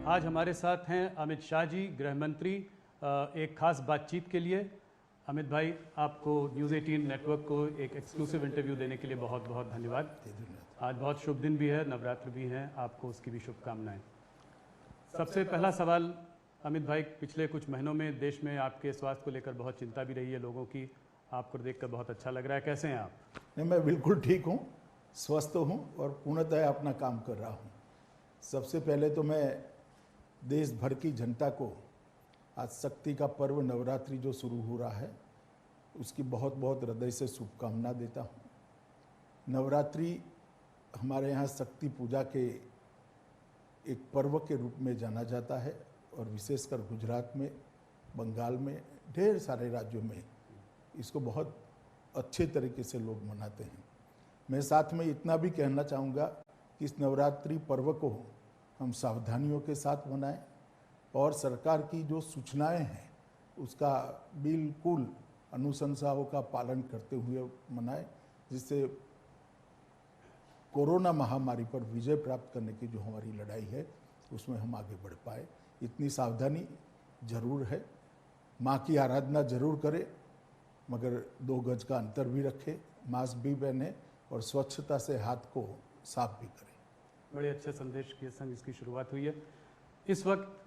आज हमारे साथ हैं अमित शाह जी, गृह मंत्री, एक खास बातचीत के लिए। अमित भाई, आपको न्यूज़ 18 नेटवर्क को एक एक्सक्लूसिव इंटरव्यू देने के लिए बहुत बहुत धन्यवाद। आज बहुत शुभ दिन भी है, नवरात्र भी हैं, आपको उसकी भी शुभकामनाएं। सबसे पहला सवाल अमित भाई, पिछले कुछ महीनों में देश में आपके स्वास्थ्य को लेकर बहुत चिंता भी रही है लोगों की। आपको देखकर बहुत अच्छा लग रहा है, कैसे हैं आप? नहीं, मैं बिल्कुल ठीक हूँ, स्वस्थ हूँ और पूर्णतः अपना काम कर रहा हूँ। सबसे पहले तो मैं देश भर की जनता को आज शक्ति का पर्व नवरात्रि जो शुरू हो रहा है उसकी बहुत बहुत हृदय से शुभकामना देता हूँ। नवरात्रि हमारे यहाँ शक्ति पूजा के एक पर्व के रूप में जाना जाता है और विशेषकर गुजरात में, बंगाल में, ढेर सारे राज्यों में इसको बहुत अच्छे तरीके से लोग मनाते हैं। मैं साथ में इतना भी कहना चाहूँगा कि इस नवरात्रि पर्व को हम सावधानियों के साथ मनाएं और सरकार की जो सूचनाएं हैं उसका बिल्कुल अनुशंसाओं का पालन करते हुए मनाएं, जिससे कोरोना महामारी पर विजय प्राप्त करने की जो हमारी लड़ाई है उसमें हम आगे बढ़ पाए। इतनी सावधानी जरूर है। माँ की आराधना जरूर करें, मगर 2 गज का अंतर भी रखें, मास्क भी पहने और स्वच्छता से हाथ को साफ भी करें। बड़े अच्छे संदेश के संग इसकी शुरुआत हुई है। इस वक्त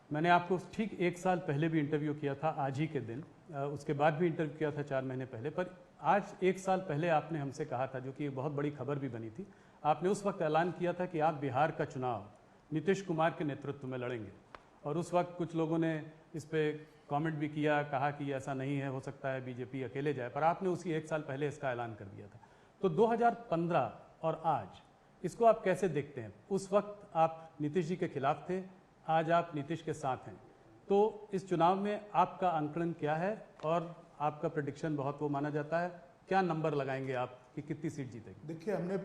मैंने आपको ठीक 1 साल पहले भी इंटरव्यू किया था, आज ही के दिन। उसके बाद भी इंटरव्यू किया था 4 महीने पहले, पर आज 1 साल पहले आपने हमसे कहा था, जो कि एक बहुत बड़ी खबर भी बनी थी। आपने उस वक्त ऐलान किया था कि आप बिहार का चुनाव नीतीश कुमार के नेतृत्व में लड़ेंगे, और उस वक्त कुछ लोगों ने इस पर कमेंट भी किया, कहा कि ऐसा नहीं है, हो सकता है बीजेपी अकेले जाए, पर आपने उसी 1 साल पहले इसका ऐलान कर दिया था। तो 2015 और आज इसको आप कैसे देखते हैं? उस वक्त आप नीतीश जी के खिलाफ थे, आज आप नीतीश के साथ हैं, तो इस चुनाव में आपका आंकलन क्या है और आपका प्रेडिक्शन बहुत वो माना जाता है, क्या नंबर लगाएंगे आप कि कितनी सीट जीतेगी? देखिए, हमने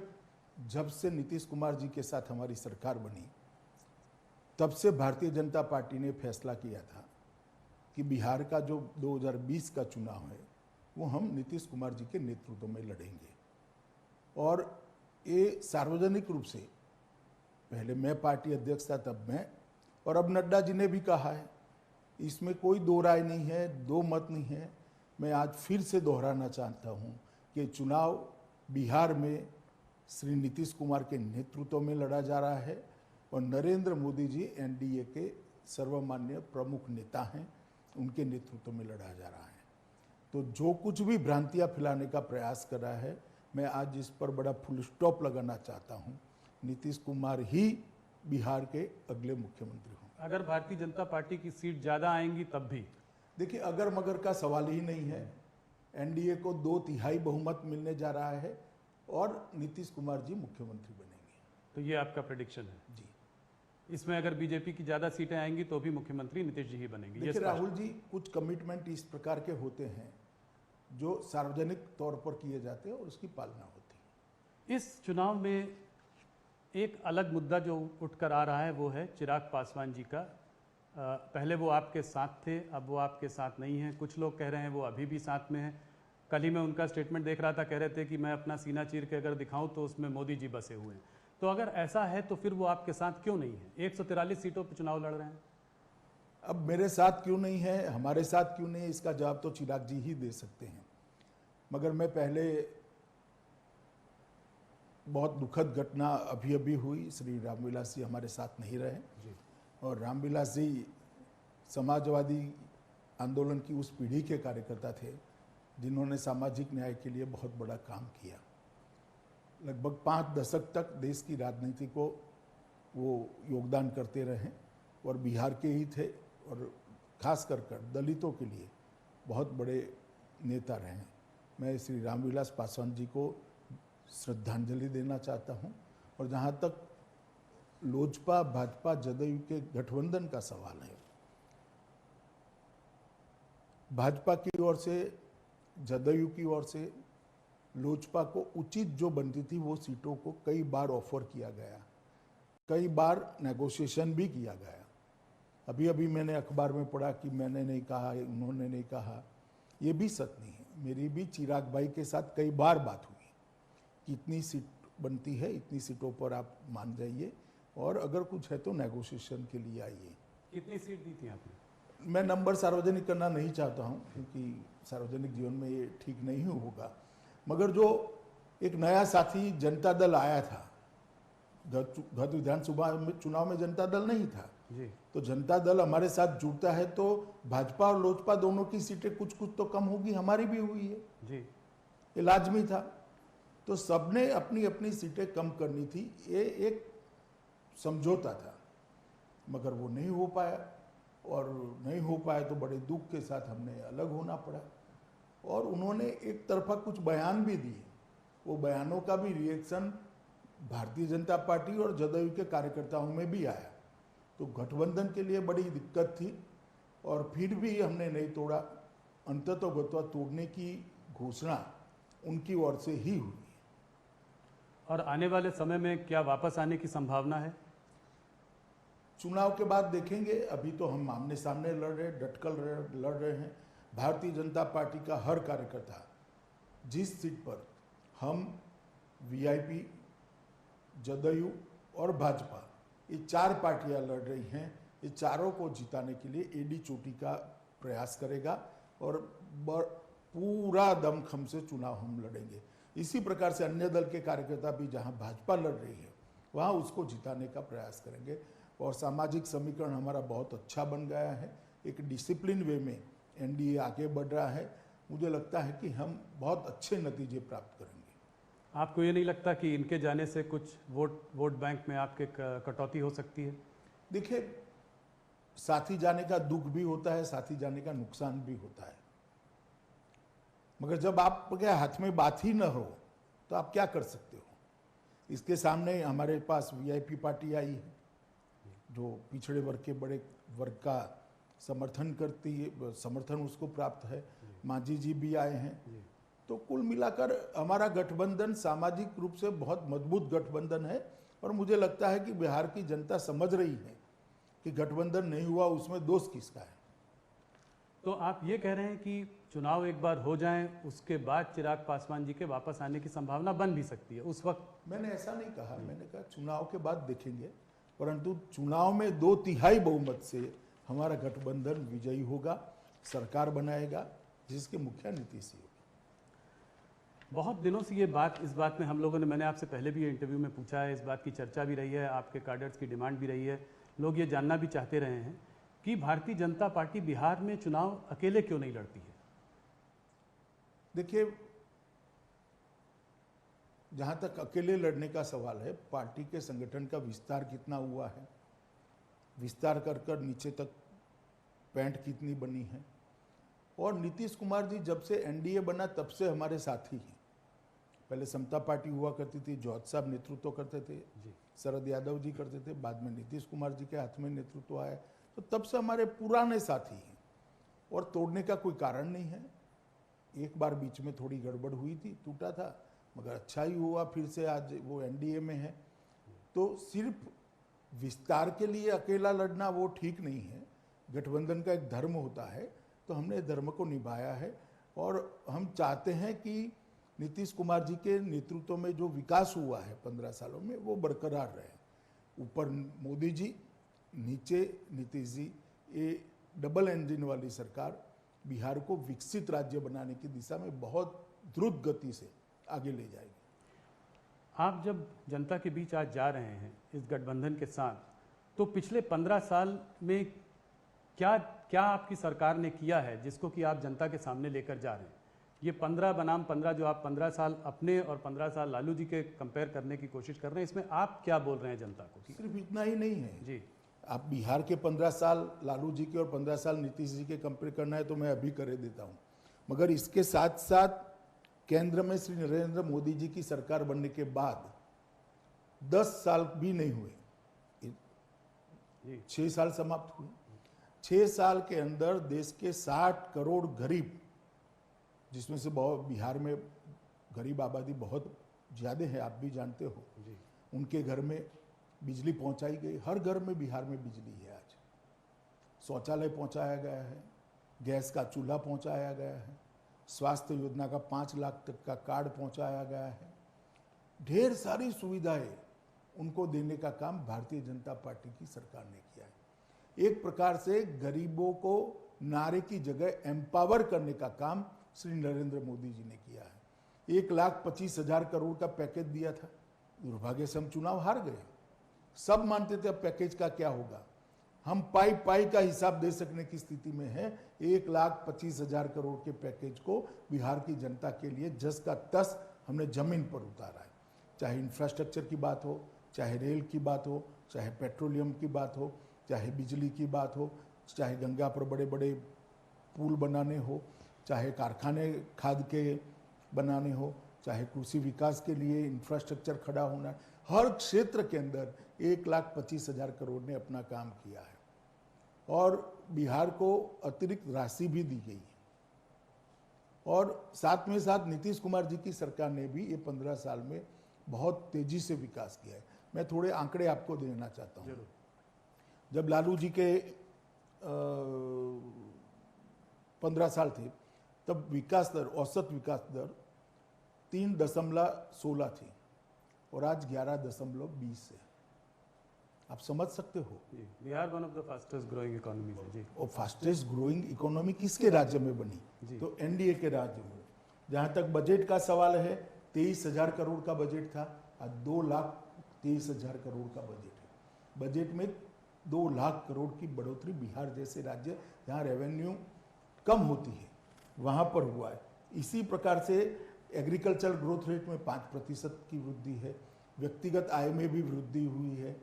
जब से नीतीश कुमार जी के साथ हमारी सरकार बनी तब से भारतीय जनता पार्टी ने फैसला किया था कि बिहार का जो 2020 का चुनाव है वो हम नीतीश कुमार जी के नेतृत्व में लड़ेंगे। और ये सार्वजनिक रूप से, पहले मैं पार्टी अध्यक्ष था तब मैं, और अब नड्डा जी ने भी कहा है, इसमें कोई दो राय नहीं है, दो मत नहीं है। मैं आज फिर से दोहराना चाहता हूँ कि चुनाव बिहार में श्री नीतीश कुमार के नेतृत्व में लड़ा जा रहा है और नरेंद्र मोदी जी एनडीए के सर्वमान्य प्रमुख नेता हैं, उनके नेतृत्व में लड़ा जा रहा है। तो जो कुछ भी भ्रांतियां फैलाने का प्रयास कर रहा है, मैं आज इस पर बड़ा फुल स्टॉप लगाना चाहता हूं। नीतीश कुमार ही बिहार के अगले मुख्यमंत्री होंगे। अगर भारतीय जनता पार्टी की सीट ज़्यादा आएंगी तब भी? देखिए, अगर मगर का सवाल ही नहीं है। एनडीए को 2/3 बहुमत मिलने जा रहा है और नीतीश कुमार जी मुख्यमंत्री बनेंगे। तो ये आपका प्रेडिक्शन है जी। इसमें अगर बीजेपी की ज़्यादा सीटें आएंगी तो भी मुख्यमंत्री नीतीश जी ही बनेंगे? देखिए राहुल जी, कुछ कमिटमेंट इस प्रकार के होते हैं जो सार्वजनिक तौर पर किए जाते हैं और उसकी पालना होती है। इस चुनाव में एक अलग मुद्दा जो उठकर आ रहा है वो है चिराग पासवान जी का। पहले वो आपके साथ थे, अब वो आपके साथ नहीं हैं। कुछ लोग कह रहे हैं वो अभी भी साथ में हैं। कल ही मैं उनका स्टेटमेंट देख रहा था, कह रहे थे कि मैं अपना सीना चीर के अगर दिखाऊं तो उसमें मोदी जी बसे हुए हैं। तो अगर ऐसा है तो फिर वो आपके साथ क्यों नहीं है? 143 सीटों पर चुनाव लड़ रहे हैं। अब मेरे साथ क्यों नहीं है, हमारे साथ क्यों नहीं है, इसका जवाब तो चिराग जी ही दे सकते हैं। मगर मैं पहले, बहुत दुखद घटना अभी अभी हुई, श्री रामविलास जी हमारे साथ नहीं रहे जी। और रामविलास जी समाजवादी आंदोलन की उस पीढ़ी के कार्यकर्ता थे जिन्होंने सामाजिक न्याय के लिए बहुत बड़ा काम किया। लगभग 5 दशक तक देश की राजनीति को वो योगदान करते रहे और बिहार के ही थे और खास कर दलितों के लिए बहुत बड़े नेता रहे। मैं श्री रामविलास पासवान जी को श्रद्धांजलि देना चाहता हूं। और जहां तक लोजपा भाजपा जदयू के गठबंधन का सवाल है, भाजपा की ओर से, जदयू की ओर से लोजपा को उचित जो बनती थी वो सीटों को कई बार ऑफर किया गया, कई बार नेगोशिएशन भी किया गया। अभी अभी मैंने अखबार में पढ़ा कि मैंने नहीं कहा, उन्होंने नहीं कहा, ये भी सच नहीं है। मेरी भी चिराग भाई के साथ कई बार बात हुई कि इतनी सीट बनती है, इतनी सीटों पर आप मान जाइए। और अगर कुछ है तो नेगोशिएशन के लिए आइए। कितनी सीट दी थी आपने? मैं नंबर सार्वजनिक करना नहीं चाहता हूं, क्योंकि सार्वजनिक जीवन में ये ठीक नहीं होगा, मगर जो एक नया साथी जनता दल आया था, गत विधानसभा चुनाव में जनता दल नहीं था जी। तो जनता दल हमारे साथ जुड़ता है तो भाजपा और लोजपा दोनों की सीटें कुछ कुछ तो कम होगी, हमारी भी हुई है जी। ये लाजमी था। तो सबने अपनी अपनी सीटें कम करनी थी, ये एक समझौता था, मगर वो नहीं हो पाया, और नहीं हो पाया तो बड़े दुख के साथ हमने अलग होना पड़ा। और उन्होंने एक तरफा कुछ बयान भी दिए, वो बयानों का भी रिएक्शन भारतीय जनता पार्टी और जदयू के कार्यकर्ताओं में भी आया, तो गठबंधन के लिए बड़ी दिक्कत थी, और फिर भी हमने नहीं तोड़ा। अंततोगत्वा तोड़ने की घोषणा उनकी ओर से ही हुई। और आने वाले समय में क्या वापस आने की संभावना है? चुनाव के बाद देखेंगे, अभी तो हम आमने सामने लड़ रहे, डटकर लड़ रहे हैं। भारतीय जनता पार्टी का हर कार्यकर्ता, जिस सीट पर हम वीआईपी, जदयू और भाजपा, ये चार पार्टियां लड़ रही हैं, ये चारों को जिताने के लिए एडी चोटी का प्रयास करेगा, और पूरा दमखम से चुनाव हम लड़ेंगे। इसी प्रकार से अन्य दल के कार्यकर्ता भी जहां भाजपा लड़ रही है वहां उसको जिताने का प्रयास करेंगे। और सामाजिक समीकरण हमारा बहुत अच्छा बन गया है, एक डिसिप्लिन वे में एनडीए आगे बढ़ रहा है। मुझे लगता है कि हम बहुत अच्छे नतीजे प्राप्त करेंगे। आपको ये नहीं लगता कि इनके जाने से कुछ वोट बैंक में आपके कटौती हो सकती है? देखिए, साथी जाने का दुख भी होता है, साथी जाने का नुकसान भी होता है, मगर जब आपके हाथ में बात ही न हो तो आप क्या कर सकते हो। इसके सामने हमारे पास वीआईपी पार्टी आई है, जो पिछड़े वर्ग के बड़े वर्ग का समर्थन करती है, समर्थन उसको प्राप्त है। मांझी जी भी आए हैं, तो कुल मिलाकर हमारा गठबंधन सामाजिक रूप से बहुत मजबूत गठबंधन है। और मुझे लगता है कि बिहार की जनता समझ रही है कि गठबंधन नहीं हुआ उसमें दोष किसका है। तो आप ये कह रहे हैं कि चुनाव एक बार हो जाएं, उसके बाद चिराग पासवान जी के वापस आने की संभावना बन भी सकती है उस वक्त? मैंने ऐसा नहीं कहा, मैंने कहा चुनाव के बाद देखेंगे, परंतु चुनाव में 2/3 बहुमत से हमारा गठबंधन विजयी होगा, सरकार बनाएगा, जिसके मुखिया नीतीश जी होगा। बहुत दिनों से इस बात में हम लोगों ने, मैंने आपसे पहले भी ये इंटरव्यू में पूछा है, इस बात की चर्चा भी रही है, आपके कैडर्स की डिमांड भी रही है, लोग ये जानना भी चाहते रहे हैं कि भारतीय जनता पार्टी बिहार में चुनाव अकेले क्यों नहीं लड़ती है? देखिए, जहां तक अकेले लड़ने का सवाल है, पार्टी के संगठन का विस्तार कितना हुआ है, विस्तार कर कर नीचे तक पैंट कितनी बनी है, और नीतीश कुमार जी जब से एनडीए बना तब से हमारे साथी हैं। पहले समता पार्टी हुआ करती थी, जौहर साहब नेतृत्व करते थे, शरद यादव जी करते थे, बाद में नीतीश कुमार जी के हाथ में नेतृत्व आया, तो तब से हमारे पुराने साथी हैं, और तोड़ने का कोई कारण नहीं है। एक बार बीच में थोड़ी गड़बड़ हुई थी, टूटा था, मगर अच्छा ही हुआ, फिर से आज वो एनडीए में है। तो सिर्फ विस्तार के लिए अकेला लड़ना वो ठीक नहीं है, गठबंधन का एक धर्म होता है, तो हमने धर्म को निभाया है। और हम चाहते हैं कि नीतीश कुमार जी के नेतृत्व में जो विकास हुआ है 15 सालों में, वो बरकरार रहे। ऊपर मोदी जी, नीचे नीतीश जी, ये डबल इंजन वाली सरकार बिहार को विकसित राज्य बनाने की दिशा में बहुत द्रुत गति से आगे ले जाएगी। आप जब जनता के बीच आज जा रहे हैं इस गठबंधन के साथ, तो पिछले 15 साल में क्या क्या आपकी सरकार ने किया है जिसको कि आप जनता के सामने लेकर जा रहे हैं? ये 15 बनाम 15 जो आप 15 साल अपने और 15 साल लालू जी के कंपेयर करने की कोशिश कर रहे हैं, इसमें आप क्या बोल रहे हैं जनता को? सिर्फ इतना ही नहीं है जी, आप बिहार के 15 साल लालू जी के और 15 साल नीतीश जी के कंपेयर करना है तो मैं अभी कर देता हूँ, मगर इसके साथ साथ केंद्र में श्री नरेंद्र मोदी जी की सरकार बनने के बाद 10 साल भी नहीं हुए, 6 साल समाप्त हुए। 6 साल के अंदर देश के 60 करोड़ गरीब, जिसमें से बहुत बिहार में गरीब आबादी बहुत ज़्यादा है, आप भी जानते हो, उनके घर में बिजली पहुंचाई गई। हर घर में बिहार में बिजली है आज, शौचालय पहुंचाया गया है, गैस का चूल्हा पहुंचाया गया है, स्वास्थ्य योजना का 5 लाख तक का कार्ड पहुंचाया गया है, ढेर सारी सुविधाएं उनको देने का काम भारतीय जनता पार्टी की सरकार ने किया है। एक प्रकार से गरीबों को नारे की जगह एम्पावर करने का काम श्री नरेंद्र मोदी जी ने किया है। 1,25,000 करोड़ का पैकेज दिया था, दुर्भाग्य से हम चुनाव हार गए। सब मानते थे अब पैकेज का क्या होगा, हम पाई पाई का हिसाब दे सकने की स्थिति में है। 1,25,000 करोड़ के पैकेज को बिहार की जनता के लिए जस का तस हमने जमीन पर उतारा है। चाहे इंफ्रास्ट्रक्चर की बात हो, चाहे रेल की बात हो, चाहे पेट्रोलियम की बात हो, चाहे बिजली की बात हो, चाहे गंगा पर बड़े बड़े पुल बनाने हो, चाहे कारखाने खाद के बनाने हो, चाहे कृषि विकास के लिए इंफ्रास्ट्रक्चर खड़ा होना, हर क्षेत्र के अंदर 1,25,000 करोड़ ने अपना काम किया है। और बिहार को अतिरिक्त राशि भी दी गई है। और साथ में साथ नीतीश कुमार जी की सरकार ने भी ये 15 साल में बहुत तेजी से विकास किया है। मैं थोड़े आंकड़े आपको देना चाहता हूँ। जब लालू जी के 15 साल थे तब विकास दर, औसत विकास दर 3.16 थी और आज 11.20 है। आप समझ सकते हो Bihar one of the fastest growing economies है जी। और फास्टेस्ट ग्रोइंग इकोनॉमी किसके राज्य में बनी? तो एनडीए के राज्य में। जहां तक बजट का सवाल है, 23,000 करोड़ का बजट था, आज 2,23,000 करोड़ का बजट है। बजट में 2 लाख करोड़ की बढ़ोतरी बिहार जैसे राज्य जहां रेवेन्यू कम होती है वहां पर हुआ है। इसी प्रकार से एग्रीकल्चर ग्रोथ रेट में 5% की वृद्धि है। व्यक्तिगत आय में भी वृद्धि हुई है।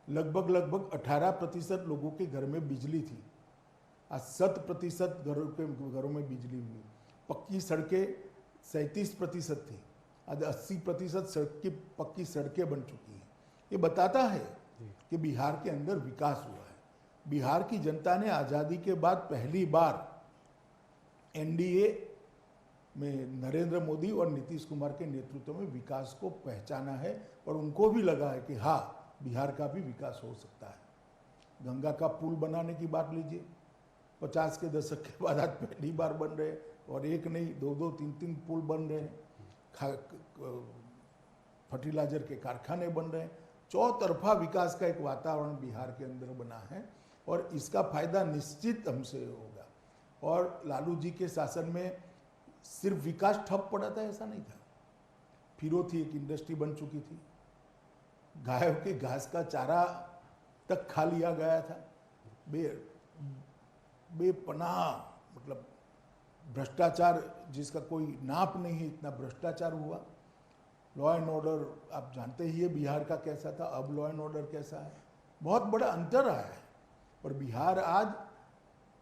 लगभग 18% लोगों के घर में बिजली थी, आज 100% घरों में बिजली हुई। पक्की सड़कें 37% थी, आज 80% सड़क की पक्की सड़कें बन चुकी हैं। ये बताता है कि बिहार के अंदर विकास हुआ है। बिहार की जनता ने आज़ादी के बाद पहली बार एनडीए में नरेंद्र मोदी और नीतीश कुमार के नेतृत्व में विकास को पहचाना है और उनको भी लगा है कि हाँ, बिहार का भी विकास हो सकता है। गंगा का पुल बनाने की बात लीजिए, 50 के दशक के बाद आज पहली बार बन रहे हैं और एक नहीं, 2-2, 3-3 पुल बन रहे हैं। फर्टिलाइजर के कारखाने बन रहे हैं। चौतरफा विकास का एक वातावरण बिहार के अंदर बना है और इसका फायदा निश्चित हमसे होगा। और लालू जी के शासन में सिर्फ विकास ठप पड़ा था ऐसा नहीं था। फिरोथी एक इंडस्ट्री बन चुकी थी, गायों के घास का चारा तक खा लिया गया था। बेपनाह मतलब भ्रष्टाचार जिसका कोई नाप नहीं है, इतना भ्रष्टाचार हुआ। लॉ एंड ऑर्डर आप जानते ही है बिहार का कैसा था, अब लॉ एंड ऑर्डर कैसा है, बहुत बड़ा अंतर आया है। और बिहार आज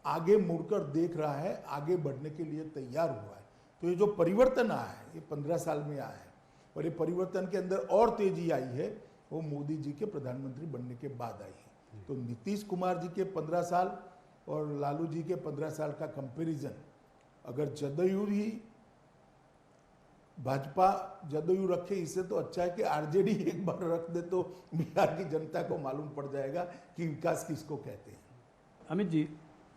आगे मुड़कर देख रहा है, आगे बढ़ने के लिए तैयार हुआ है। तो ये जो परिवर्तन आया है ये 15 साल में आया है और ये परिवर्तन के अंदर और तेजी आई है वो मोदी जी के प्रधानमंत्री बनने के बाद आई है। तो नीतीश कुमार जी के 15 साल और लालू जी के 15 साल का कंपैरिजन अगर जदयू ही भाजपा जदयू रखे, इससे तो अच्छा है कि आरजेडी एक बार रख दे तो बिहार की जनता को मालूम पड़ जाएगा कि विकास किसको कहते हैं। अमित जी,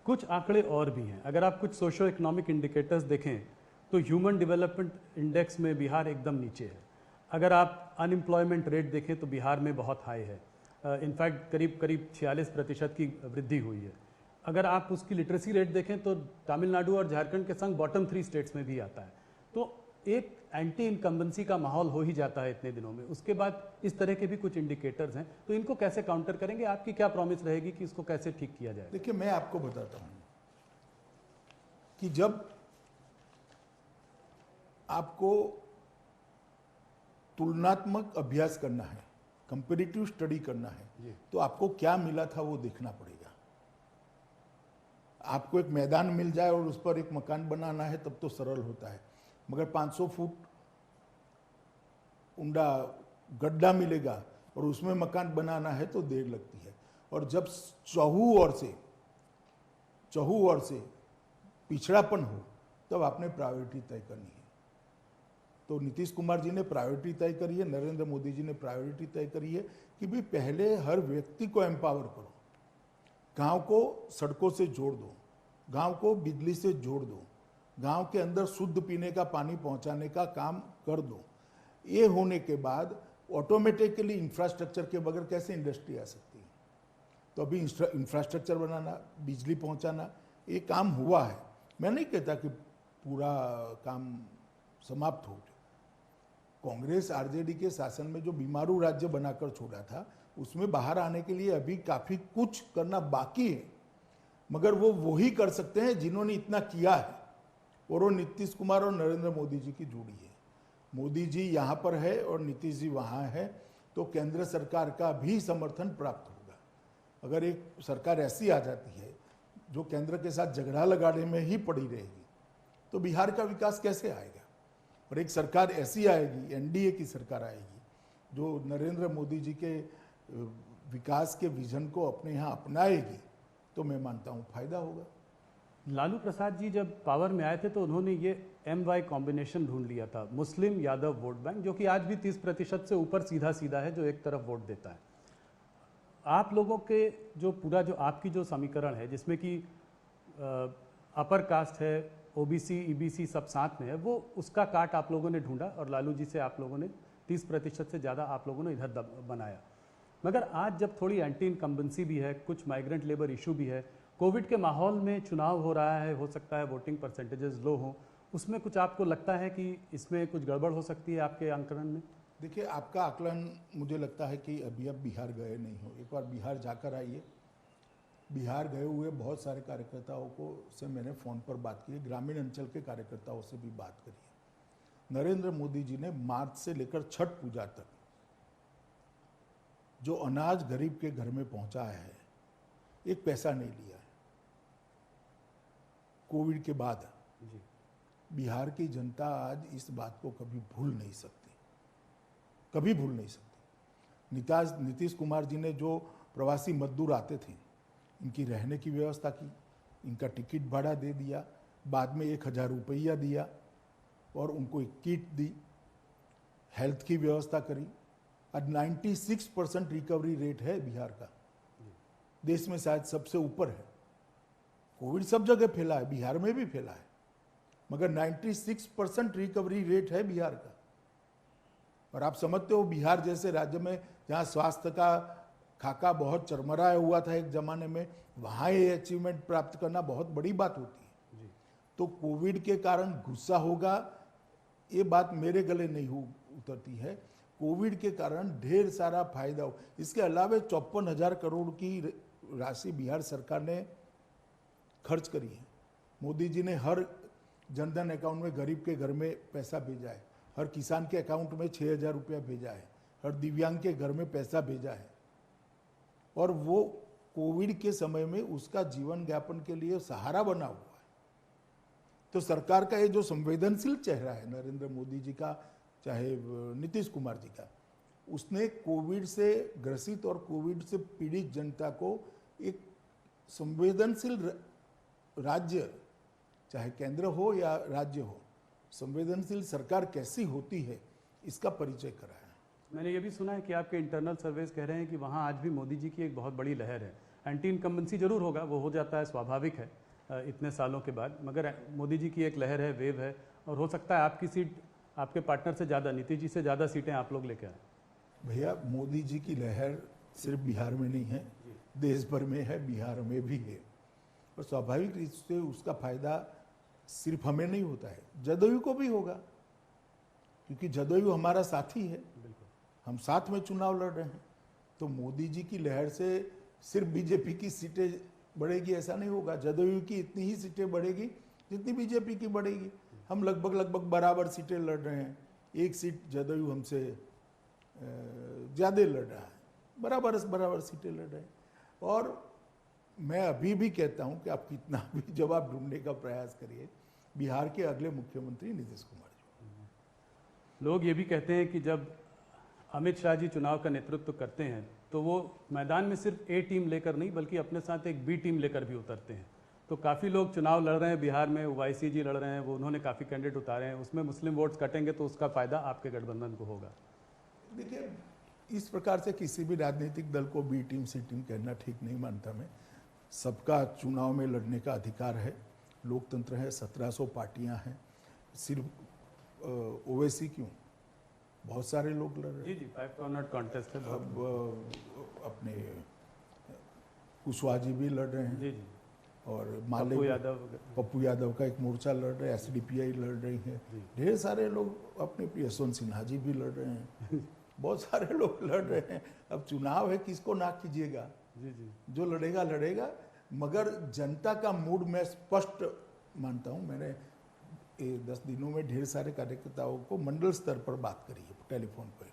कुछ आंकड़े और भी हैं। अगर आप कुछ सोशो इकोनॉमिक इंडिकेटर्स देखें तो ह्यूमन डेवलपमेंट इंडेक्स में बिहार एकदम नीचे है। अगर आप अनएम्प्लॉयमेंट रेट देखें तो बिहार में बहुत हाई है। इनफैक्ट करीब 46% की वृद्धि हुई है। अगर आप उसकी लिटरेसी रेट देखें तो तमिलनाडु और झारखंड के संग बॉटम 3 स्टेट्स में भी आता है। तो एक एंटी इनकम्बेंसी का माहौल हो ही जाता है इतने दिनों में। उसके बाद इस तरह के भी कुछ इंडिकेटर्स हैं, तो इनको कैसे काउंटर करेंगे? आपकी क्या प्रॉमिस रहेगी कि इसको कैसे ठीक किया जाए? देखिए, मैं आपको बताता हूं कि जब आपको तुलनात्मक अभ्यास करना है, कंपैरेटिव स्टडी करना है, तो आपको क्या मिला था वो देखना पड़ेगा। आपको एक मैदान मिल जाए और उस पर एक मकान बनाना है तब तो सरल होता है, मगर 500 फुट ऊंडा गड्ढा मिलेगा और उसमें मकान बनाना है तो देर लगती है। और जब चहु ओर से पिछड़ापन हो तब आपने प्रायोरिटी तय करनी है। तो नीतीश कुमार जी ने प्रायोरिटी तय करी है, नरेंद्र मोदी जी ने प्रायोरिटी तय करी है कि भी पहले हर व्यक्ति को एम्पावर करो, गांव को सड़कों से जोड़ दो, गांव को बिजली से जोड़ दो, गांव के अंदर शुद्ध पीने का पानी पहुंचाने का काम कर दो। ये होने के बाद ऑटोमेटिकली इंफ्रास्ट्रक्चर के बगैर कैसे इंडस्ट्री आ सकती है? तो अभी इंफ्रास्ट्रक्चर बनाना, बिजली पहुंचाना, ये काम हुआ है। मैं नहीं कहता कि पूरा काम समाप्त हो गया। कांग्रेस आरजेडी के शासन में जो बीमारू राज्य बनाकर छोड़ा था, उसमें बाहर आने के लिए अभी काफी कुछ करना बाकी है, मगर वो वही कर सकते हैं जिन्होंने इतना किया है, और वो नीतीश कुमार और नरेंद्र मोदी जी की जोड़ी है। मोदी जी यहाँ पर है और नीतीश जी वहाँ है, तो केंद्र सरकार का भी समर्थन प्राप्त होगा। अगर एक सरकार ऐसी आ जाती है जो केंद्र के साथ झगड़ा लगाने में ही पड़ी रहेगी, तो बिहार का विकास कैसे आएगा? और एक सरकार ऐसी आएगी, एनडीए की सरकार आएगी, जो नरेंद्र मोदी जी के विकास के विजन को अपने यहाँ अपनाएगी, तो मैं मानता हूँ फायदा होगा। लालू प्रसाद जी जब पावर में आए थे तो उन्होंने ये MY कॉम्बिनेशन ढूंढ लिया था, मुस्लिम यादव वोट बैंक, जो कि आज भी 30% से ऊपर सीधा सीधा है, जो एक तरफ वोट देता है। आप लोगों के जो पूरा जो आपकी जो समीकरण है, जिसमें कि अपर कास्ट है, OBC EBC सब साथ में है, वो उसका काट आप लोगों ने ढूंढा और लालू जी से आप लोगों ने 30% से ज़्यादा आप लोगों ने इधर बनाया। मगर आज जब थोड़ी एंटी इनकम्बेंसी भी है, कुछ माइग्रेंट लेबर इशू भी है, कोविड के माहौल में चुनाव हो रहा है, हो सकता है वोटिंग परसेंटेजेस लो हों, उसमें कुछ आपको लगता है कि इसमें कुछ गड़बड़ हो सकती है आपके आंकलन में? देखिए, आपका आकलन मुझे लगता है कि अभी आप बिहार गए नहीं हो। एक बार बिहार जाकर आइए। बिहार गए हुए बहुत सारे कार्यकर्ताओं को से मैंने फ़ोन पर बात की है, ग्रामीण अंचल के कार्यकर्ताओं से भी बात करी है। नरेंद्र मोदी जी ने मार्च से लेकर छठ पूजा तक जो अनाज गरीब के घर में पहुंचाया है, एक पैसा नहीं लिया है। कोविड के बाद जी। बिहार की जनता आज इस बात को कभी भूल नहीं सकती, कभी भूल नहीं सकती। नीतीश कुमार जी ने जो प्रवासी मजदूर आते थे, इनकी रहने की व्यवस्था की, इनका टिकट भाड़ा दे दिया, बाद में 1000 रुपया दिया और उनको एक किट दी, हेल्थ की व्यवस्था करी। आज 96% रिकवरी रेट है बिहार का, देश में शायद सबसे ऊपर है। कोविड सब जगह फैला है, बिहार में भी फैला है, मगर 96% रिकवरी रेट है बिहार का। और आप समझते हो, बिहार जैसे राज्य में जहाँ स्वास्थ्य का खाका बहुत चरमराया हुआ था एक जमाने में, वहाँ ये अचीवमेंट प्राप्त करना बहुत बड़ी बात होती है। जी। तो कोविड के कारण गुस्सा होगा, ये बात मेरे गले नहीं उतरती है। कोविड के कारण ढेर सारा फायदा हो। इसके अलावा 54,000 करोड़ की राशि बिहार सरकार ने खर्च करी है। मोदी जी ने हर जनधन अकाउंट में गरीब के घर में पैसा भेजा है, हर किसान के अकाउंट में 6,000 रुपया भेजा है, हर दिव्यांग के घर में पैसा भेजा है, और वो कोविड के समय में उसका जीवन यापन के लिए सहारा बना हुआ है। तो सरकार का ये जो संवेदनशील चेहरा है नरेंद्र मोदी जी का, चाहे नीतीश कुमार जी का, उसने कोविड से ग्रसित और कोविड से पीड़ित जनता को एक संवेदनशील राज्य, चाहे केंद्र हो या राज्य हो, संवेदनशील सरकार कैसी होती है, इसका परिचय कराया। मैंने ये भी सुना है कि आपके इंटरनल सर्वेस कह रहे हैं कि वहाँ आज भी मोदी जी की एक बहुत बड़ी लहर है। एंटी इनकम्बेंसी जरूर होगा, वो हो जाता है, स्वाभाविक है इतने सालों के बाद, मगर मोदी जी की एक लहर है, वेव है, और हो सकता है आपकी सीट आपके पार्टनर से ज़्यादा, नीतीश जी से ज़्यादा सीटें आप लोग लेके आए। भैया, मोदी जी की लहर सिर्फ बिहार में नहीं है, देश भर में है, बिहार में भी है, और स्वाभाविक रूप से उसका फायदा सिर्फ हमें नहीं होता है, जदयू को भी होगा, क्योंकि जदयू हमारा साथी है, हम साथ में चुनाव लड़ रहे हैं। तो मोदी जी की लहर से सिर्फ बीजेपी की सीटें बढ़ेगी ऐसा नहीं होगा, जदयू की इतनी ही सीटें बढ़ेगी जितनी बीजेपी की बढ़ेगी। हम लगभग बराबर सीटें लड़ रहे हैं, एक सीट जदयू हमसे ज़्यादा लड़ रहा है, बराबर सीटें लड़ रहे हैं। और मैं अभी भी कहता हूं कि आप कितना भी जवाब ढूंढने का प्रयास करिए, बिहार के अगले मुख्यमंत्री नीतीश कुमार जी। लोग ये भी कहते हैं कि जब अमित शाह जी चुनाव का नेतृत्व करते हैं तो वो मैदान में सिर्फ A टीम लेकर नहीं, बल्कि अपने साथ एक B टीम लेकर भी उतरते हैं। तो काफ़ी लोग चुनाव लड़ रहे हैं बिहार में, ओवैसी जी लड़ रहे हैं, वो उन्होंने काफ़ी कैंडिडेट उतारे हैं, उसमें मुस्लिम वोट्स कटेंगे तो उसका फ़ायदा आपके गठबंधन को होगा। देखिए, इस प्रकार से किसी भी राजनीतिक दल को B टीम C टीम कहना ठीक नहीं मानता मैं। सबका चुनाव में लड़ने का अधिकार है, लोकतंत्र है, 1700 पार्टियां हैं। सिर्फ ओवैसी क्यों, बहुत सारे लोग लड़ रहे जी जी, 5 कॉर्नर कॉन्टेस्ट है हैं। बहुत। अब अपने कुशवाहा जी भी लड़ रहे हैं जी जी, और पप्पू यादव। पप्पू यादव का एक मोर्चा लड़ रहे हैं, एसडीपीआई लड़ रही है, जी। ढेर सारे लोग अपने यशवंत सिन्हा जी भी लड़ रहे हैं, बहुत सारे लोग लड़ रहे हैं। अब चुनाव है, किसको ना कीजिएगा, जी जी, जो लड़ेगा लड़ेगा, मगर जनता का मूड मैं स्पष्ट मानता हूं। मैंने 10 दिनों में ढेर सारे कार्यकर्ताओं को मंडल स्तर पर बात करी है टेलीफोन पर,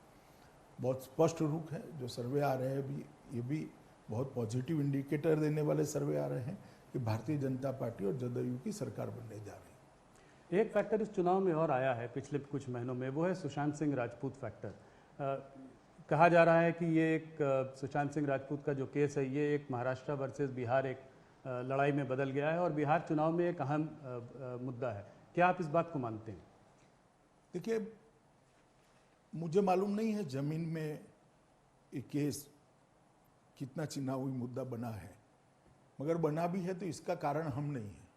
बहुत स्पष्ट रुख है। जो सर्वे आ रहे हैं भी, ये भी बहुत पॉजिटिव इंडिकेटर देने वाले सर्वे आ रहे हैं कि भारतीय जनता पार्टी और जदयू की सरकार बनने जा रही है। एक फैक्टर इस चुनाव में और आया है पिछले कुछ महीनों में, वो है सुशांत सिंह राजपूत फैक्टर। कहा जा रहा है कि ये एक सुशांत सिंह राजपूत का जो केस है, ये एक महाराष्ट्र वर्सेस बिहार एक लड़ाई में बदल गया है और बिहार चुनाव में एक अहम मुद्दा है। क्या आप इस बात को मानते हैं? देखिए, मुझे मालूम नहीं है जमीन में ये केस कितना चुनावी मुद्दा बना है, मगर बना भी है तो इसका कारण हम नहीं है।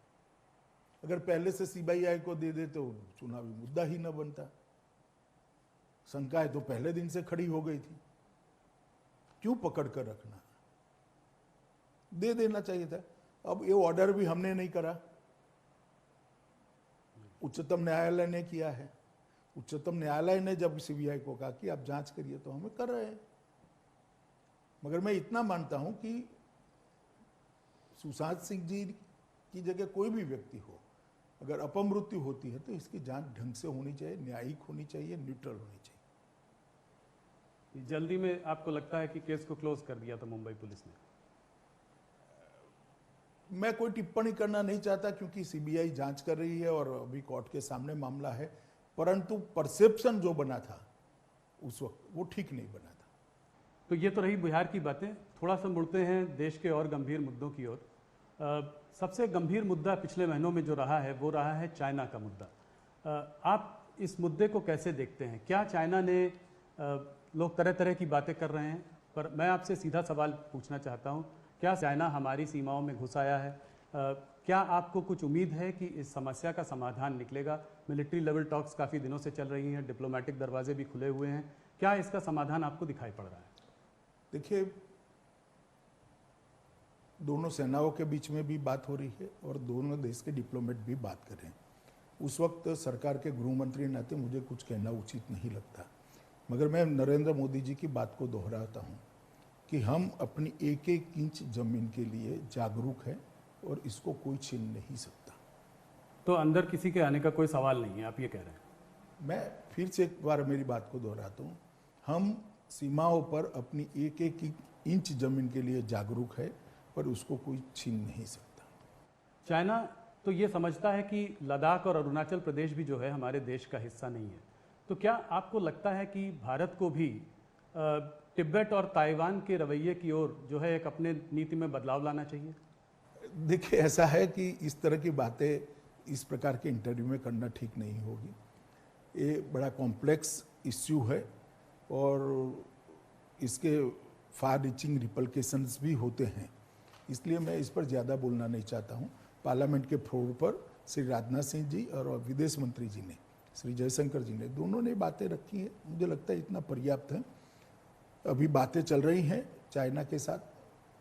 अगर पहले से सीबीआई को दे दे तो चुनावी मुद्दा ही न बनता। शंका है तो पहले दिन से खड़ी हो गई थी, क्यों पकड़ कर रखना, दे देना चाहिए था। अब ये ऑर्डर भी हमने नहीं करा, उच्चतम न्यायालय ने किया है। उच्चतम न्यायालय ने जब सीबीआई को कहा कि आप जांच करिए तो हमें कर रहे हैं। मगर मैं इतना मानता हूं कि सुशांत सिंह जी की जगह कोई भी व्यक्ति हो, अगर अपमृत्यु होती है तो इसकी जांच ढंग से होनी चाहिए, न्यायिक होनी चाहिए, न्यूट्रल होनी चाहिए। जल्दी में आपको लगता है कि केस को क्लोज कर दिया था मुंबई पुलिस ने? मैं कोई टिप्पणी करना नहीं चाहता क्योंकि सीबीआई जांच कर रही है और अभी कोर्ट के सामने मामला है, परंतु परसेप्शन जो बना था उस वक्त वो ठीक नहीं बना था। तो ये तो रही बिहार की बातें। थोड़ा सा मुड़ते हैं देश के और गंभीर मुद्दों की ओर। सबसे गंभीर मुद्दा पिछले महीनों में जो रहा है वो रहा है चाइना का मुद्दा। आप इस मुद्दे को कैसे देखते हैं? क्या चाइना ने, लोग तरह तरह की बातें कर रहे हैं, पर मैं आपसे सीधा सवाल पूछना चाहता हूं, क्या चाइना हमारी सीमाओं में घुस आया है? क्या आपको कुछ उम्मीद है कि इस समस्या का समाधान निकलेगा? मिलिट्री लेवल टॉक्स काफ़ी दिनों से चल रही हैं, डिप्लोमेटिक दरवाजे भी खुले हुए हैं, क्या इसका समाधान आपको दिखाई पड़ रहा है? देखिए, दोनों सेनाओं के बीच में भी बात हो रही है और दोनों देश के डिप्लोमेट भी बात कर रहे हैं। उस वक्त सरकार के गृह मंत्री नाते मुझे कुछ कहना उचित नहीं लगता, मगर मैं नरेंद्र मोदी जी की बात को दोहराता हूं कि हम अपनी एक एक इंच जमीन के लिए जागरूक हैं और इसको कोई छीन नहीं सकता। तो अंदर किसी के आने का कोई सवाल नहीं है, आप ये कह रहे हैं? मैं फिर से एक बार मेरी बात को दोहराता हूँ, हम सीमाओं पर अपनी एक एक इंच जमीन के लिए जागरूक है, पर उसको कोई छीन नहीं सकता। चाइना तो ये समझता है कि लद्दाख और अरुणाचल प्रदेश भी जो है हमारे देश का हिस्सा नहीं है। तो क्या आपको लगता है कि भारत को भी तिब्बत और ताइवान के रवैये की ओर जो है एक अपने नीति में बदलाव लाना चाहिए? देखिए, ऐसा है कि इस तरह की बातें इस प्रकार के इंटरव्यू में करना ठीक नहीं होगी। ये बड़ा कॉम्प्लेक्स इश्यू है और इसके फार रीचिंग रिपल्केशंस भी होते हैं, इसलिए मैं इस पर ज़्यादा बोलना नहीं चाहता हूँ। पार्लियामेंट के फ्लोर पर श्री राजनाथ सिंह जी और विदेश मंत्री जी ने, श्री जयशंकर जी ने, दोनों ने बातें रखी हैं। मुझे लगता है इतना पर्याप्त है। अभी बातें चल रही हैं चाइना के साथ,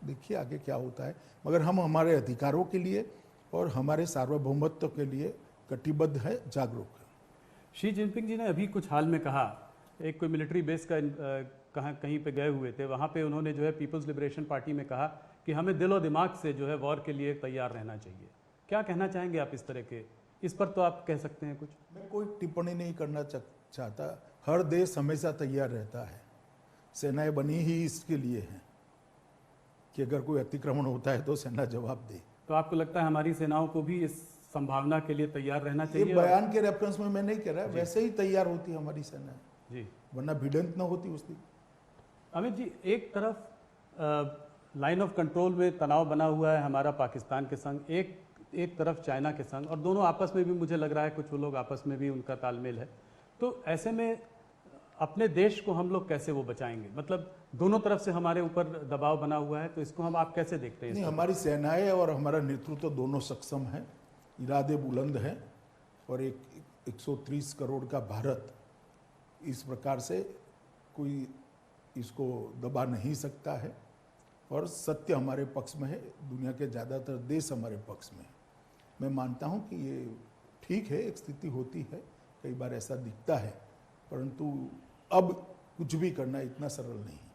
देखिए आगे क्या होता है, मगर हम हमारे अधिकारों के लिए और हमारे सार्वभौमत्व के लिए कटिबद्ध है, जागरूक है। शी जिनपिंग जी ने अभी कुछ हाल में कहा, एक कोई मिलिट्री बेस का कहीं पे गए हुए थे, वहाँ पे उन्होंने जो है पीपल्स लिबरेशन पार्टी में कहा कि हमें दिलो दिमाग से जो है वॉर के लिए तैयार रहना चाहिए। क्या कहना चाहेंगे आप इस तरह के? इस पर तो आप कह सकते हैं कुछ। मैं कोई टिप्पणी नहीं करना चाहता। हर देश हमेशा तैयार रहता है, सेनाएं बनी ही इसके लिए हैं कि अगर कोई अतिक्रमण होता है तो सेना जवाब दे। तो आपको लगता है हमारी सेनाओं को भी इस संभावना के लिए तैयार रहना चाहिए? ये बयान के रेफरेंस में मैं नहीं कह रहा, वैसे ही तैयार होती है हमारी सेना जी, वरना भिड़ंत न होती उस दिन। अमित जी, एक तरफ लाइन ऑफ कंट्रोल में तनाव बना हुआ है हमारा पाकिस्तान के संग, एक तरफ चाइना के संग, और दोनों आपस में भी मुझे लग रहा है कुछ वो लोग आपस में भी उनका तालमेल है। तो ऐसे में अपने देश को हम लोग कैसे वो बचाएंगे? मतलब दोनों तरफ से हमारे ऊपर दबाव बना हुआ है, तो इसको हम आप कैसे देखते हैं? नहीं, हमारी सेनाएं और हमारा नेतृत्व दोनों सक्षम है, इरादे बुलंद हैं और एक 130 करोड़ का भारत इस प्रकार से कोई इसको दबा नहीं सकता है और सत्य हमारे पक्ष में है, दुनिया के ज़्यादातर देश हमारे पक्ष में है। मैं मानता हूं कि ये ठीक है, एक स्थिति होती है, कई बार ऐसा दिखता है, परंतु अब कुछ भी करना इतना सरल नहीं है।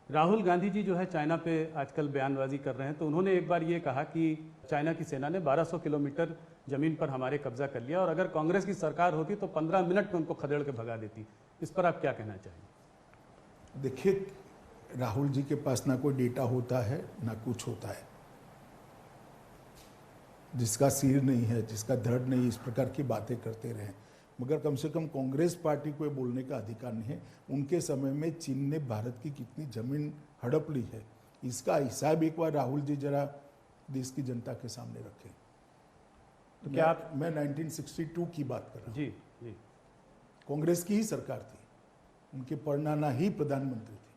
राहुल गांधी जी जो है चाइना पे आजकल बयानबाजी कर रहे हैं, तो उन्होंने एक बार ये कहा कि चाइना की सेना ने 1200 किलोमीटर जमीन पर हमारे कब्जा कर लिया और अगर कांग्रेस की सरकार होती तो 15 मिनट में उनको खदेड़ के भगा देती। इस पर आप क्या कहना चाहेंगे? देखिए, राहुल जी के पास ना कोई डेटा होता है ना कुछ होता है। जिसका सिर नहीं है, जिसका धड़ नहीं, इस प्रकार की बातें करते रहे, मगर कम से कम कांग्रेस पार्टी को बोलने का अधिकार नहीं है। उनके समय में चीन ने भारत की कितनी जमीन हड़प ली है, इसका हिसाब एक बार राहुल जी जरा देश की जनता के सामने रखें। तो क्या आप मैं 1962 की बात कर रहा हूँ। जी जी, कांग्रेस की ही सरकार थी, उनके परनाना ही प्रधानमंत्री थे।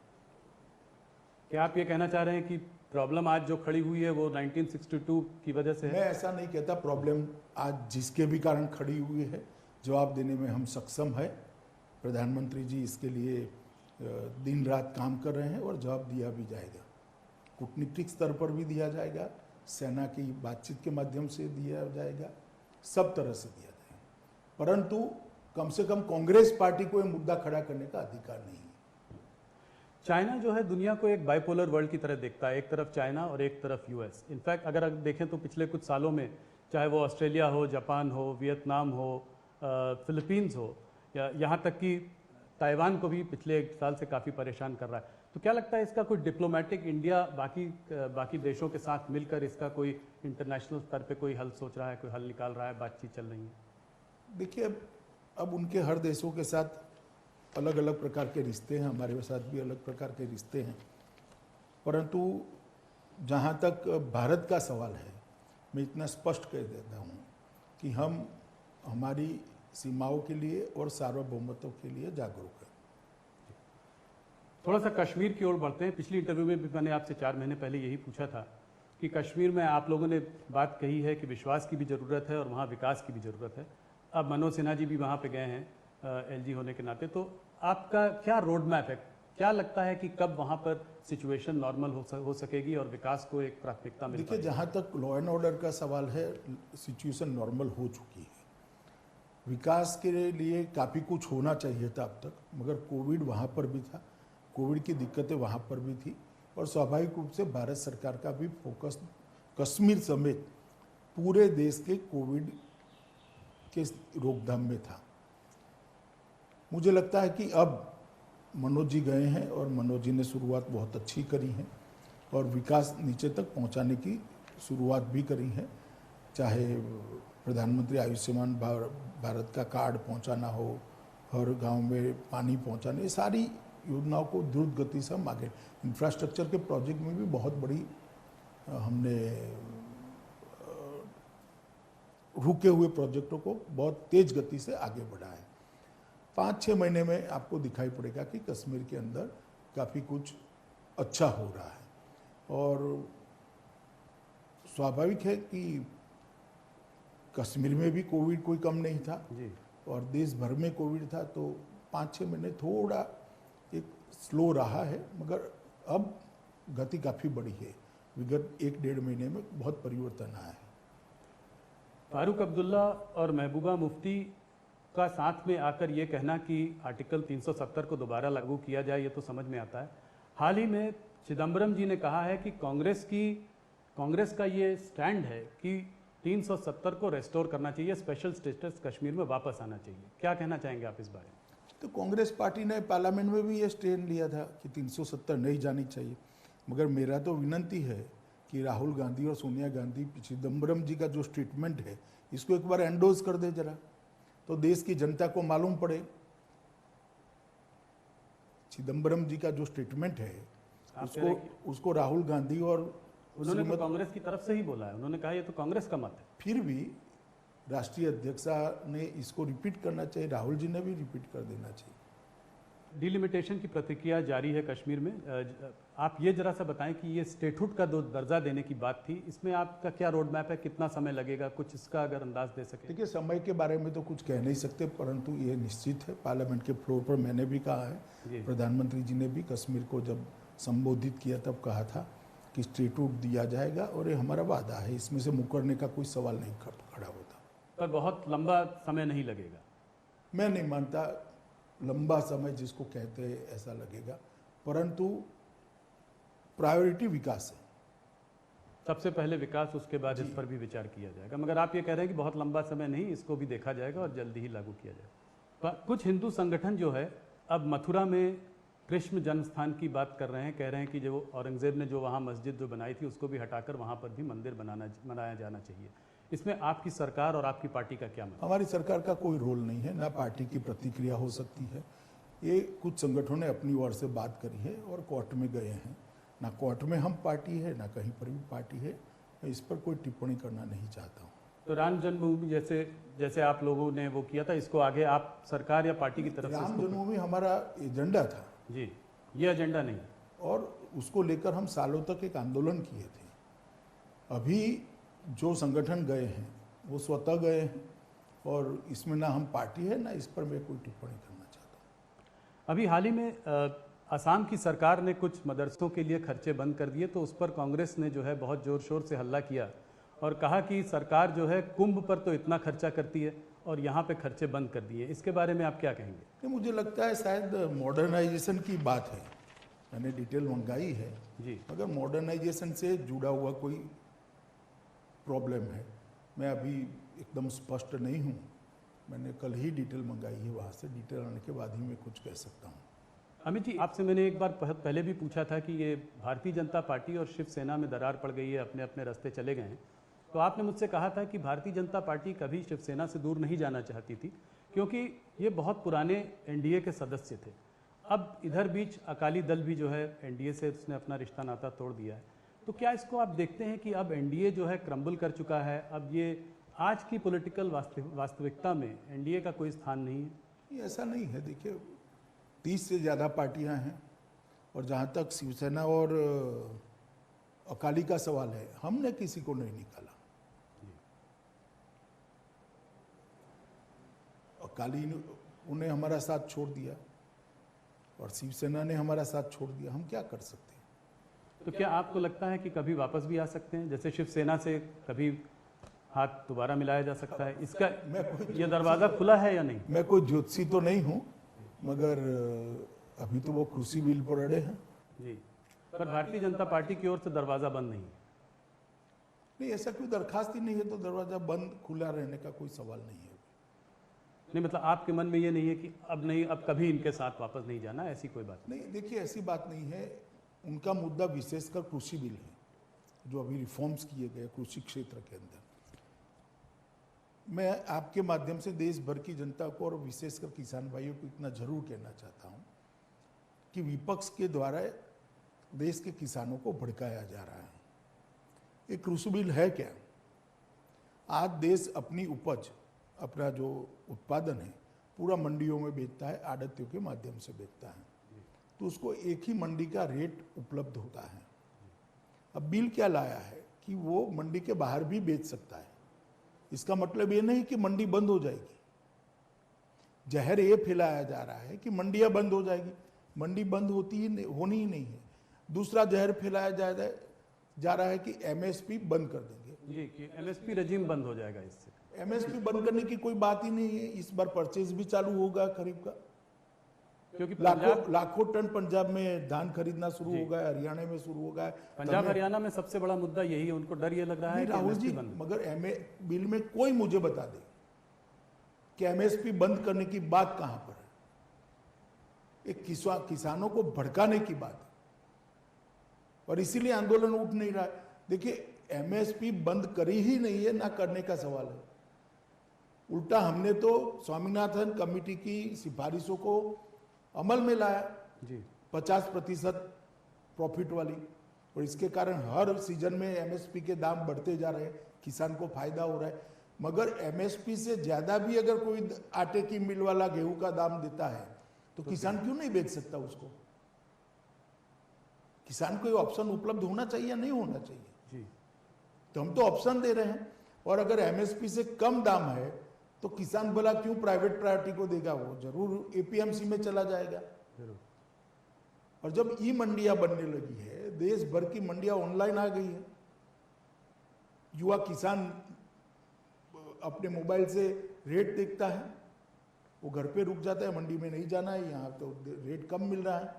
क्या आप ये कहना चाह रहे हैं कि प्रॉब्लम आज जो खड़ी हुई है वो 1962 की वजह से मैं है? ऐसा नहीं कहता। प्रॉब्लम आज जिसके भी कारण खड़ी हुई है, जवाब देने में हम सक्षम है। प्रधानमंत्री जी इसके लिए दिन रात काम कर रहे हैं और जवाब दिया भी जाएगा। कूटनीतिक स्तर पर भी दिया जाएगा, सेना की बातचीत के माध्यम से दिया जाएगा, सब तरह से दिया जाएगा। परंतु कम से कम कांग्रेस पार्टी को यह मुद्दा खड़ा करने का अधिकार नहीं है। चाइना जो है दुनिया को एक बाइपोलर वर्ल्ड की तरह देखता है, एक तरफ चाइना और एक तरफ यूएस। इनफैक्ट अगर देखें तो पिछले कुछ सालों में चाहे वो ऑस्ट्रेलिया हो, जापान हो, वियतनाम हो, फिलीपींस हो, या यहाँ तक कि ताइवान को भी पिछले एक साल से काफ़ी परेशान कर रहा है। तो क्या लगता है इसका कोई डिप्लोमेटिक इंडिया बाकी देशों के साथ मिलकर इसका कोई इंटरनेशनल स्तर पे कोई हल सोच रहा है, कोई हल निकाल रहा है, बातचीत चल रही है? देखिए, अब उनके हर देशों के साथ अलग अलग प्रकार के रिश्ते हैं, हमारे साथ भी अलग प्रकार के रिश्ते हैं। परंतु जहाँ तक भारत का सवाल है, मैं इतना स्पष्ट कह देता हूँ कि हम हमारी सीमाओं के लिए और सार्वभौमत्व के लिए जागरूक हैं। थोड़ा सा कश्मीर की ओर बढ़ते हैं। पिछली इंटरव्यू में भी मैंने आपसे 4 महीने पहले यही पूछा था कि कश्मीर में आप लोगों ने बात कही है कि विश्वास की भी ज़रूरत है और वहाँ विकास की भी ज़रूरत है। अब मनोज सिन्हा जी भी वहाँ पे गए हैं एलजी होने के नाते, तो आपका क्या रोड मैप है? क्या लगता है कि कब वहाँ पर सिचुएशन नॉर्मल हो सकेगी और विकास को एक प्राथमिकता मिल देखिए, पाएगी? जहाँ तक लॉ एंड ऑर्डर का सवाल है, सिचुएशन नॉर्मल हो चुकी है। विकास के लिए काफ़ी कुछ होना चाहिए था अब तक, मगर कोविड वहाँ पर भी था, कोविड की दिक्कतें वहाँ पर भी थी और स्वाभाविक रूप से भारत सरकार का भी फोकस कश्मीर समेत पूरे देश के कोविड के रोकथाम में था। मुझे लगता है कि अब मनोज जी गए हैं और मनोज जी ने शुरुआत बहुत अच्छी करी है और विकास नीचे तक पहुंचाने की शुरुआत भी करी है। चाहे प्रधानमंत्री आयुष्मान भारत का कार्ड पहुंचाना हो, हर गांव में पानी पहुंचाना, ये सारी योजनाओं को द्रुत गति से हम आगे, इंफ्रास्ट्रक्चर के प्रोजेक्ट में भी बहुत बड़ी हमने रुके हुए प्रोजेक्टों को बहुत तेज गति से आगे बढ़ाया है। 5-6 महीने में आपको दिखाई पड़ेगा कि कश्मीर के अंदर काफ़ी कुछ अच्छा हो रहा है और स्वाभाविक है कि कश्मीर में भी कोविड कोई कम नहीं था जी, और देश भर में कोविड था, तो 5-6 महीने थोड़ा एक स्लो रहा है, मगर अब गति काफ़ी बढ़ी है। विगत 1-1.5 महीने में बहुत परिवर्तन आया है। फारूक अब्दुल्ला और महबूबा मुफ्ती का साथ में आकर ये कहना कि आर्टिकल 370 को दोबारा लागू किया जाए, ये तो समझ में आता है। हाल ही में चिदम्बरम जी ने कहा है कि कांग्रेस का ये स्टैंड है कि 370 को रेस्टोर करना चाहिए, स्पेशल स्टेटस कश्मीर में वापस आना चाहिए। क्या कहना चाहेंगे आप इस बारे में? तो कांग्रेस पार्टी ने पार्लियामेंट में भी ये स्टैंड लिया था कि 370 नहीं जानी चाहिए, मगर मेरा तो विनंती है कि राहुल गांधी और सोनिया गांधी चिदम्बरम जी का जो स्टेटमेंट है इसको एक बार एंडोज कर दे जरा, तो देश की जनता को मालूम पड़े। चिदम्बरम जी का जो स्टेटमेंट है उसको राहुल गांधी और उन्होंने तो कांग्रेस की तरफ से ही बोला है, उन्होंने कहा ये तो कांग्रेस का मत है। फिर भी राष्ट्रीय अध्यक्षा ने इसको रिपीट करना चाहिए, राहुल जी ने भी रिपीट कर देना चाहिए। डिलिमिटेशन की प्रक्रिया जारी है कश्मीर में। आप ये जरा सा बताएं कि ये स्टेटहुड का दर्जा देने की बात थी, इसमें आपका क्या रोड मैप है, कितना समय लगेगा, कुछ इसका अगर अंदाज दे सके। देखिए, समय के बारे में तो कुछ कह नहीं सकते, परंतु ये निश्चित है, पार्लियामेंट के फ्लोर पर मैंने भी कहा है, प्रधानमंत्री जी ने भी कश्मीर को जब संबोधित किया तब कहा था कि स्टेटहुड दिया जाएगा, और ये हमारा वादा है, इसमें से मुकरने का कोई सवाल नहीं खड़ा होता। पर बहुत लंबा समय नहीं लगेगा। मैं नहीं मानता लंबा समय जिसको कहते हैं ऐसा लगेगा, परंतु प्रायोरिटी विकास है। सबसे पहले विकास, उसके बाद इस पर भी विचार किया जाएगा। मगर आप ये कह रहे हैं कि बहुत लंबा समय नहीं, इसको भी देखा जाएगा और जल्दी ही लागू किया जाएगा। कुछ हिंदू संगठन जो है अब मथुरा में कृष्ण जन्मस्थान की बात कर रहे हैं, कह रहे हैं कि जो औरंगजेब ने जो वहाँ मस्जिद जो बनाई थी उसको भी हटाकर वहाँ पर भी मंदिर बनाया जाना चाहिए। इसमें आपकी सरकार और आपकी पार्टी का क्या मतलब? हमारी सरकार का कोई रोल नहीं है, ना पार्टी की प्रतिक्रिया हो सकती है। ये कुछ संगठनों ने अपनी ओर से बात करी है और कोर्ट में गए हैं, ना कोर्ट में हम पार्टी है ना कहीं पर भी पार्टी है, मैं इस पर कोई टिप्पणी करना नहीं चाहता हूँ। तो राम जन्मभूमि जैसे आप लोगों ने वो किया था, इसको आगे आप सरकार या पार्टी की तरफ से? राम जन्मभूमि हमारा एजेंडा था जी, ये एजेंडा नहीं, और उसको लेकर हम सालों तक एक आंदोलन किए थे। अभी जो संगठन गए हैं वो स्वतः गए हैं, और इसमें ना हम पार्टी है ना इस पर मैं कोई टिप्पणी करना चाहता हूँ। अभी हाल ही में असम की सरकार ने कुछ मदरसों के लिए खर्चे बंद कर दिए, तो उस पर कांग्रेस ने जो है बहुत जोर शोर से हल्ला किया और कहा कि सरकार जो है कुंभ पर तो इतना खर्चा करती है और यहाँ पे खर्चे बंद कर दिए। इसके बारे में आप क्या कहेंगे? मुझे लगता है शायद मॉडर्नाइजेशन की बात है, मैंने डिटेल मंगाई है जी। अगर मॉडर्नाइजेशन से जुड़ा हुआ कोई प्रॉब्लम है, मैं अभी एकदम स्पष्ट नहीं हूँ, मैंने कल ही डिटेल मंगाई है, वहाँ से डिटेल आने के बाद ही मैं कुछ कह सकता हूँ। अमित जी, आपसे मैंने एक बार पहले भी पूछा था कि ये भारतीय जनता पार्टी और शिवसेना में दरार पड़ गई है, अपने अपने रास्ते चले गए हैं, तो आपने मुझसे कहा था कि भारतीय जनता पार्टी कभी शिवसेना से दूर नहीं जाना चाहती थी, क्योंकि ये बहुत पुराने एनडीए के सदस्य थे। अब इधर बीच अकाली दल भी जो है एनडीए से उसने अपना रिश्ता नाता तोड़ दिया है, तो क्या इसको आप देखते हैं कि अब एनडीए जो है क्रम्बल कर चुका है, अब ये आज की पॉलिटिकल वास्तविकता में एनडीए का कोई स्थान नहीं है? ये ऐसा नहीं है। देखिए, 30 से ज़्यादा पार्टियां हैं, और जहाँ तक शिवसेना और अकाली का सवाल है, हमने किसी को नहीं निकाला। अकाली उन्हें हमारा साथ छोड़ दिया और शिवसेना ने हमारा साथ छोड़ दिया, हम क्या कर सकते हैं? तो क्या आपको लगता है कि कभी वापस भी आ सकते हैं, जैसे शिवसेना से कभी हाथ दोबारा मिलाया जा सकता है? इसका ये दरवाज़ा खुला है या नहीं? मैं कोई ज्योतिषी तो नहीं हूँ, मगर अभी तो वो कृषि बिल पर अड़े हैं जी, पर भारतीय जनता पार्टी की ओर से दरवाज़ा बंद नहीं है। नहीं, ऐसा कोई दरखास्त ही नहीं है, तो दरवाजा बंद खुला रहने का कोई सवाल नहीं है। नहीं, मतलब आपके मन में ये नहीं है कि अब नहीं, अब कभी इनके साथ वापस नहीं जाना, ऐसी कोई बात नहीं? देखिए, ऐसी बात नहीं है। उनका मुद्दा विशेषकर कृषि बिल है, जो अभी रिफॉर्म्स किए गए कृषि क्षेत्र के अंदर। मैं आपके माध्यम से देश भर की जनता को और विशेषकर किसान भाइयों को इतना जरूर कहना चाहता हूं कि विपक्ष के द्वारा देश के किसानों को भड़काया जा रहा है। ये कृषि बिल है क्या? आज देश अपनी उपज, अपना जो उत्पादन है, पूरा मंडियों में बेचता है, आड़तियों के माध्यम से बेचता है, तो उसको एक ही मंडी का रेट उपलब्ध होता है। अब बिल क्या लाया है कि वो मंडी के बाहर भी बेच सकता है। इसका मतलब ये नहीं कि मंडी बंद हो जाएगी। जहर ये फैलाया जा रहा है कि मंडियां बंद हो जाएगी, मंडी बंद होनी ही नहीं है। दूसरा जहर फैलाया जा रहा है कि एमएसपी बंद कर देंगे जी, कि एमएसपी रजीम बंद हो जाएगा इससे। एमएसपी बंद करने की कोई बात ही नहीं है। इस बार परचेज भी चालू होगा खरीफ का, क्योंकि लाखों टन पंजाब में धान खरीदना शुरू हो गया, हरियाणा में शुरू हो गया। पंजाब हरियाणा में सबसे बड़ा मुद्दा यही है, उनको डर ये लग रहा है कि राहुल जी, मगर बिल में कोई मुझे बता दे कि एमएसपी बंद करने की बात कहां पर है। एक किसानों को भड़काने की बात है, और इसीलिए आंदोलन उठ नहीं रहा है। देखिए, एमएसपी बंद करी ही नहीं है, ना करने का सवाल है। उल्टा हमने तो स्वामीनाथन कमेटी की सिफारिशों को अमल में लाया जी, 50% प्रॉफिट वाली, और इसके कारण हर सीजन में एमएसपी के दाम बढ़ते जा रहे हैं, किसान को फायदा हो रहा है। मगर एमएसपी से ज्यादा भी अगर कोई आटे की मिल वाला गेहूं का दाम देता है तो किसान क्यों नहीं बेच सकता उसको? किसान को ये ऑप्शन उपलब्ध होना चाहिए या नहीं होना चाहिए? जी तो हम तो ऑप्शन दे रहे हैं, और अगर एमएसपी से कम दाम है तो किसान भला क्यों प्राइवेट प्रायोरिटी को देगा? वो जरूर एपीएमसी में चला जाएगा। जरूर। और जब ई मंडियां बनने लगी है, देश भर की मंडियां ऑनलाइन आ गई है, युवा किसान अपने मोबाइल से रेट देखता है, वो घर पे रुक जाता है, मंडी में नहीं जाना है, यहाँ तो रेट कम मिल रहा है।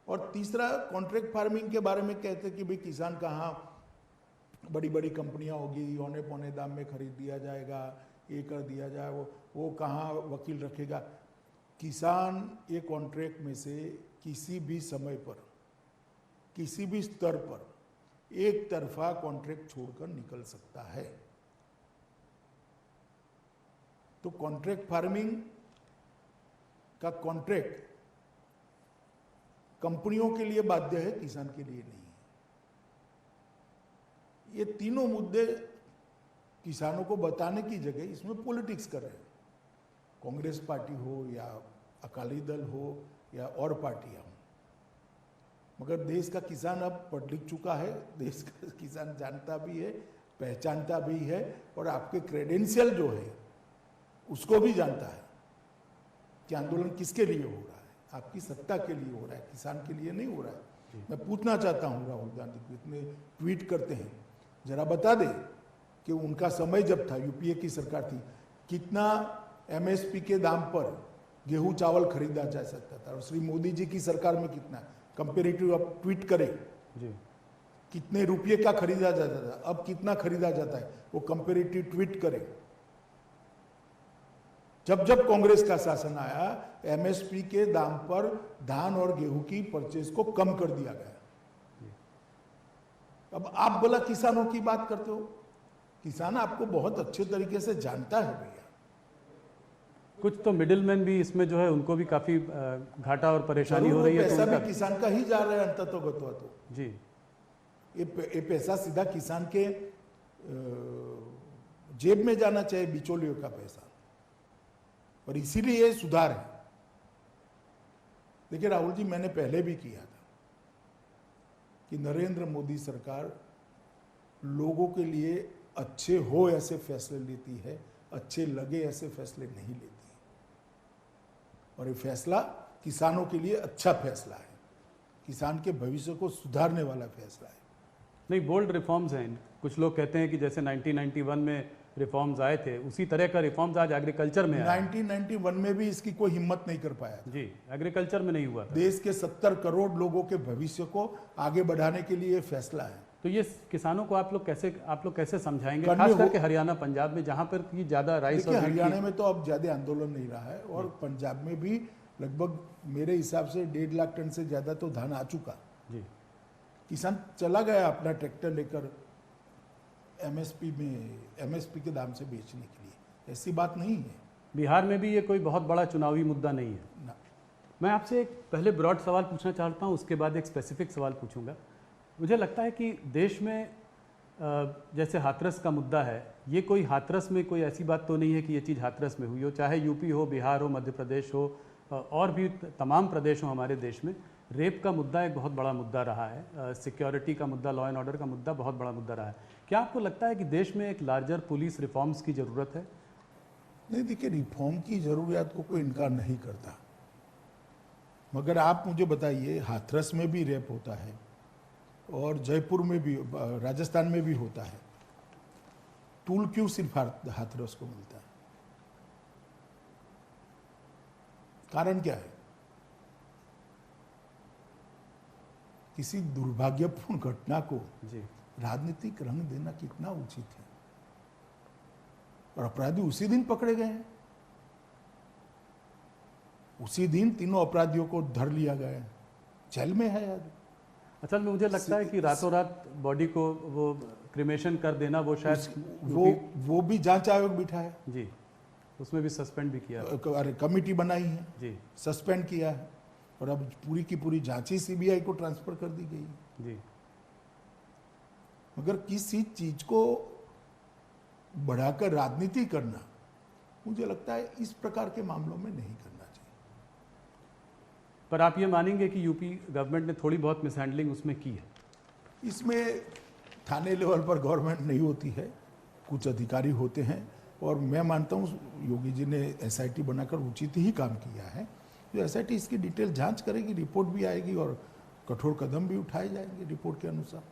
और तीसरा, कॉन्ट्रैक्ट फार्मिंग के बारे में कहते हैं कि भाई किसान कहाँ, बड़ी बड़ी कंपनियां होगी, औने पौने दाम में खरीद दिया जाएगा, ये कर दिया जाए, वो कहाँ वकील रखेगा? किसान ये कॉन्ट्रैक्ट में से किसी भी समय पर, किसी भी स्तर पर एक तरफा कॉन्ट्रैक्ट छोड़कर निकल सकता है। तो कॉन्ट्रैक्ट फार्मिंग का कॉन्ट्रैक्ट कंपनियों के लिए बाध्य है, किसान के लिए नहीं है। ये तीनों मुद्दे किसानों को बताने की जगह इसमें पॉलिटिक्स कर रहे हैं। कांग्रेस पार्टी हो या अकाली दल हो या और पार्टियां हो, मगर देश का किसान अब पढ़ लिख चुका है, देश का किसान जानता भी है, पहचानता भी है, और आपके क्रेडेंशियल जो है उसको भी जानता है कि आंदोलन किसके लिए हो रहा है। आपकी सत्ता के लिए हो रहा है, किसान के लिए नहीं हो रहा है। मैं पूछना चाहता हूँ राहुल गांधी को, इतने ट्वीट करते हैं, जरा बता दे कि उनका समय जब था, यूपीए की सरकार थी, कितना एमएसपी के दाम पर गेहूं चावल खरीदा जा सकता था, और श्री मोदी जी की सरकार में कितना, कंपेरेटिव अब ट्वीट करें जी, कितने रुपये का खरीदा जाता था, अब कितना खरीदा जाता है, वो कंपेरेटिव ट्वीट करें। जब जब कांग्रेस का शासन आया, एमएसपी के दाम पर धान और गेहूं की परचेज को कम कर दिया गया। अब आप बोला किसानों की बात करते हो, किसान आपको बहुत अच्छे तरीके से जानता है भैया। कुछ तो मिडिलमैन भी इसमें जो है उनको भी काफी घाटा और परेशानी हो रही है, पैसा तो भी किसान का ही जा रहा है अंततोगत्वा। तो जी, ये पैसा सीधा किसान के जेब में जाना चाहिए, बिचौलियों का पैसा, और इसीलिए ये सुधार है। देखिए राहुल जी, मैंने पहले भी किया था कि नरेंद्र मोदी सरकार लोगों के लिए अच्छे हो ऐसे फैसले लेती है, अच्छे लगे ऐसे फैसले नहीं लेती है। और ये फैसला किसानों के लिए अच्छा फैसला है, किसान के भविष्य को सुधारने वाला फैसला है। नहीं, बोल्ड रिफॉर्म्स हैं। कुछ लोग कहते हैं कि जैसे 1991 में रिफॉर्म्स आए थे, उसी तरह का रिफॉर्म्स आज एग्रीकल्चर में आया। 1991 में भी इसकी कोई हिम्मत नहीं कर पाया था। जी, एग्रीकल्चर में नहीं हुआ था। देश के 70 करोड़ लोगों के भविष्य को आगे बढ़ाने के लिए फैसला है। तो ये किसानों को आप लोग कैसे समझाएंगे, खास करके हरियाणा पंजाब में, जहां पर की ज्यादा राइस और हरियाणा में तो अब ज्यादा आंदोलन नहीं रहा है, और पंजाब में भी लगभग मेरे हिसाब से 1.5 लाख टन से ज्यादा तो धान आ चुका। जी, किसान चला गया अपना ट्रैक्टर लेकर एमएसपी के दाम से बेचने के लिए। ऐसी बात नहीं है। बिहार में भी ये कोई बहुत बड़ा चुनावी मुद्दा नहीं है ना। मैं आपसे एक पहले ब्रॉड सवाल पूछना चाहता हूँ, उसके बाद एक स्पेसिफिक सवाल पूछूंगा। मुझे लगता है कि देश में जैसे हाथरस का मुद्दा है, ये कोई हाथरस में कोई ऐसी बात तो नहीं है कि ये चीज़ हाथरस में हुई हो, चाहे यूपी हो, बिहार हो, मध्य प्रदेश हो, और भी तमाम प्रदेश हो हमारे देश में। रेप का मुद्दा एक बहुत बड़ा मुद्दा रहा है, सिक्योरिटी का मुद्दा, लॉ एंड ऑर्डर का मुद्दा बहुत बड़ा मुद्दा रहा है। क्या आपको लगता है कि देश में एक लार्जर पुलिस रिफॉर्म्स की ज़रूरत है? नहीं, देखिए, रिफॉर्म की जरूरियात को कोई इनकार नहीं करता, मगर आप मुझे बताइए, हाथरस में भी रेप होता है और जयपुर में भी, राजस्थान में भी होता है, टूल क्यों सिर्फ हाथरस को मिलता है? कारण क्या है? किसी दुर्भाग्यपूर्ण घटना को जी, राजनीतिक रंग देना कितना उचित है? और अपराधी उसी दिन पकड़े गए हैं, उसी दिन तीनों अपराधियों को धर लिया गया है, जेल में है आज। असल में मुझे लगता है कि रातों रात बॉडी को वो क्रिमेशन कर देना, वो शायद वो भी जांच आयोग बिठा है जी, उसमें भी सस्पेंड भी किया, अरे कमेटी बनाई है जी सस्पेंड किया है, और अब पूरी की पूरी जांच ही सीबीआई को ट्रांसफर कर दी गई। जी। मगर किसी चीज को बढ़ाकर राजनीति करना, मुझे लगता है इस प्रकार के मामलों में नहीं करना चाहिए। पर आप ये मानेंगे कि यूपी गवर्नमेंट ने थोड़ी बहुत मिसहैंडलिंग उसमें की है? इसमें थाने लेवल पर गवर्नमेंट नहीं होती है, कुछ अधिकारी होते हैं, और मैं मानता हूँ योगी जी ने एसआईटी बनाकर उचित ही काम किया है। जो एसआईटी इसकी डिटेल जांच करेगी, रिपोर्ट भी आएगी और कठोर कदम भी उठाए जाएंगे रिपोर्ट के अनुसार।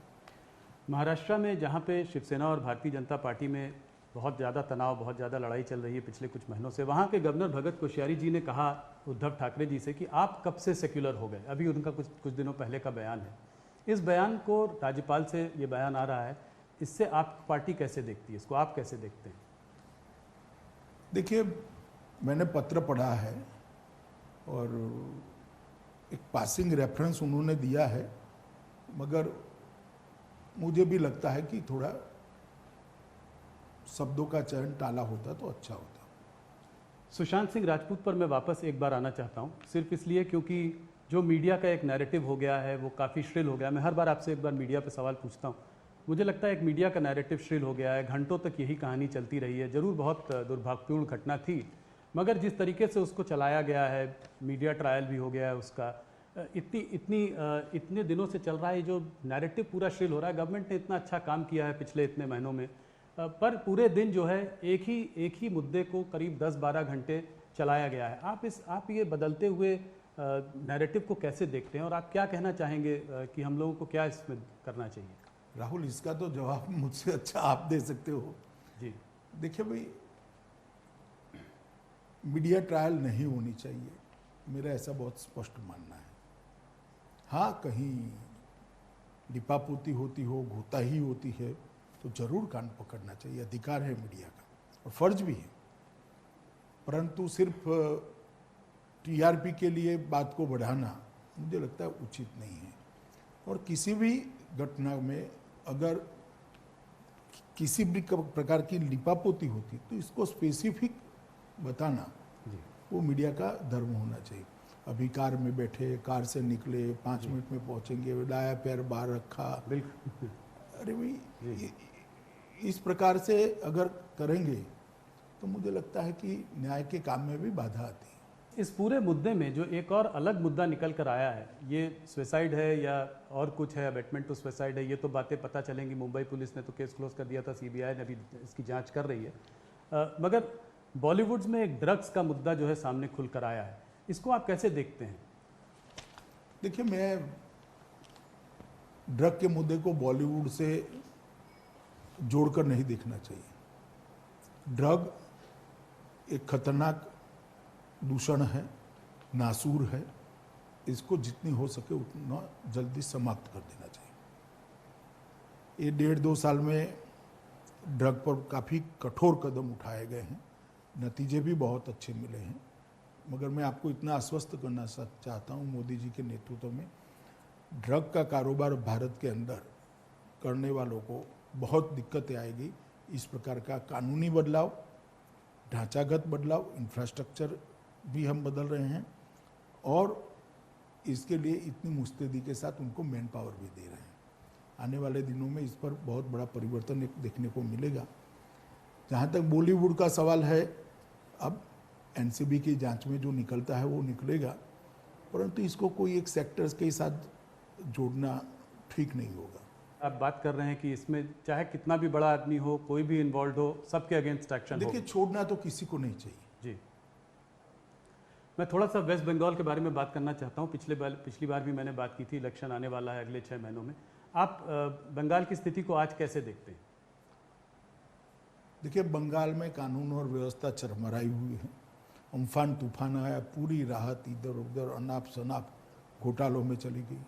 महाराष्ट्र में जहाँ पे शिवसेना और भारतीय जनता पार्टी में बहुत ज़्यादा तनाव, बहुत ज़्यादा लड़ाई चल रही है पिछले कुछ महीनों से, वहाँ के गवर्नर भगत कोश्यारी जी ने कहा उद्धव ठाकरे जी से कि आप कब से सेक्युलर हो गए। अभी उनका कुछ दिनों पहले का बयान है। इस बयान को, राज्यपाल से ये बयान आ रहा है, इससे आप पार्टी कैसे देखती है, इसको आप कैसे देखते हैं? देखिए, मैंने पत्र पढ़ा है और एक पासिंग रेफरेंस उन्होंने दिया है, मगर मुझे भी लगता है कि थोड़ा शब्दों का चयन टाला होता तो अच्छा होता। सुशांत सिंह राजपूत पर मैं वापस एक बार आना चाहता हूँ, सिर्फ इसलिए क्योंकि जो मीडिया का एक नैरेटिव हो गया है वो काफ़ी श्रिल हो गया। मैं हर बार आपसे एक बार मीडिया पे सवाल पूछता हूँ। मुझे लगता है एक मीडिया का नैरेटिव श्रिल हो गया है, घंटों तक यही कहानी चलती रही है। जरूर बहुत दुर्भाग्यपूर्ण घटना थी, मगर जिस तरीके से उसको चलाया गया है, मीडिया ट्रायल भी हो गया है उसका, इतने दिनों से चल रहा है जो नैरेटिव पूरा श्रिल हो रहा है। गवर्नमेंट ने इतना अच्छा काम किया है पिछले इतने महीनों में, पर पूरे दिन जो है एक ही मुद्दे को करीब 10-12 घंटे चलाया गया है। आप ये बदलते हुए नैरेटिव को कैसे देखते हैं और आप क्या कहना चाहेंगे कि हम लोगों को क्या इसमें करना चाहिए? राहुल, इसका तो जवाब मुझसे अच्छा आप दे सकते हो जी। देखिए भाई, मीडिया ट्रायल नहीं होनी चाहिए, मेरा ऐसा बहुत स्पष्ट मानना है। हाँ, कहीं लिपापोती होती हो, घोताही होती है तो जरूर कान पकड़ना चाहिए, अधिकार है मीडिया का और फर्ज भी है, परंतु सिर्फ टीआरपी के लिए बात को बढ़ाना मुझे लगता है उचित नहीं है। और किसी भी घटना में अगर किसी भी प्रकार की लिपापोती होती तो इसको स्पेसिफिक बताना वो मीडिया का धर्म होना चाहिए। अभी कार में बैठे, कार से निकले, 5 मिनट में पहुंचेंगे, दाया पैर बाहर रखा, बिल्कुल। अरे भाई, इस प्रकार से अगर करेंगे तो मुझे लगता है कि न्याय के काम में भी बाधा आती है। इस पूरे मुद्दे में जो एक और अलग मुद्दा निकल कर आया है, ये सुसाइड है या और कुछ है, अबेटमेंट टू सुसाइड है, ये तो बातें पता चलेंगी। मुंबई पुलिस ने तो केस क्लोज कर दिया था, सीबीआई ने अभी इसकी जांच कर रही है। मगर बॉलीवुड में एक ड्रग्स का मुद्दा जो है सामने खुल कर आया है, इसको आप कैसे देखते हैं? देखिए, मैं ड्रग के मुद्दे को बॉलीवुड से जोड़कर नहीं देखना चाहिए। ड्रग एक खतरनाक दूषण है, नासूर है, इसको जितनी हो सके उतना जल्दी समाप्त कर देना चाहिए। ये 1.5-2 साल में ड्रग पर काफ़ी कठोर कदम उठाए गए हैं, नतीजे भी बहुत अच्छे मिले हैं, मगर मैं आपको इतना आश्वस्त करना चाहता हूँ, मोदी जी के नेतृत्व में ड्रग का कारोबार भारत के अंदर करने वालों को बहुत दिक्कतें आएगी। इस प्रकार का कानूनी बदलाव, ढांचागत बदलाव, इंफ्रास्ट्रक्चर भी हम बदल रहे हैं और इसके लिए इतनी मुस्तैदी के साथ उनको मैन पावर भी दे रहे हैं। आने वाले दिनों में इस पर बहुत बड़ा परिवर्तन देखने को मिलेगा। जहाँ तक बॉलीवुड का सवाल है, अब एनसीबी की जांच में जो निकलता है वो निकलेगा, परंतु इसको कोई एक सेक्टर्स के साथ जोड़ना ठीक नहीं होगा। आप बात कर रहे हैं कि इसमें चाहे कितना भी बड़ा आदमी हो, कोई भी इन्वॉल्व हो, सबके अगेंस्ट एक्शन हो। देखिए, छोड़ना तो किसी को नहीं चाहिए। जी, मैं थोड़ा सा वेस्ट बंगाल के बारे में बात करना चाहता हूँ। पिछली बार भी मैंने बात की थी, इलेक्शन आने वाला है अगले 6 महीनों में। आप बंगाल की स्थिति को आज कैसे देखते हैं? देखिए, बंगाल में कानून और व्यवस्था चरमराई हुई है। अम्फान तूफान आया, पूरी राहत इधर उधर अनाप शनाप घोटालों में चली गई।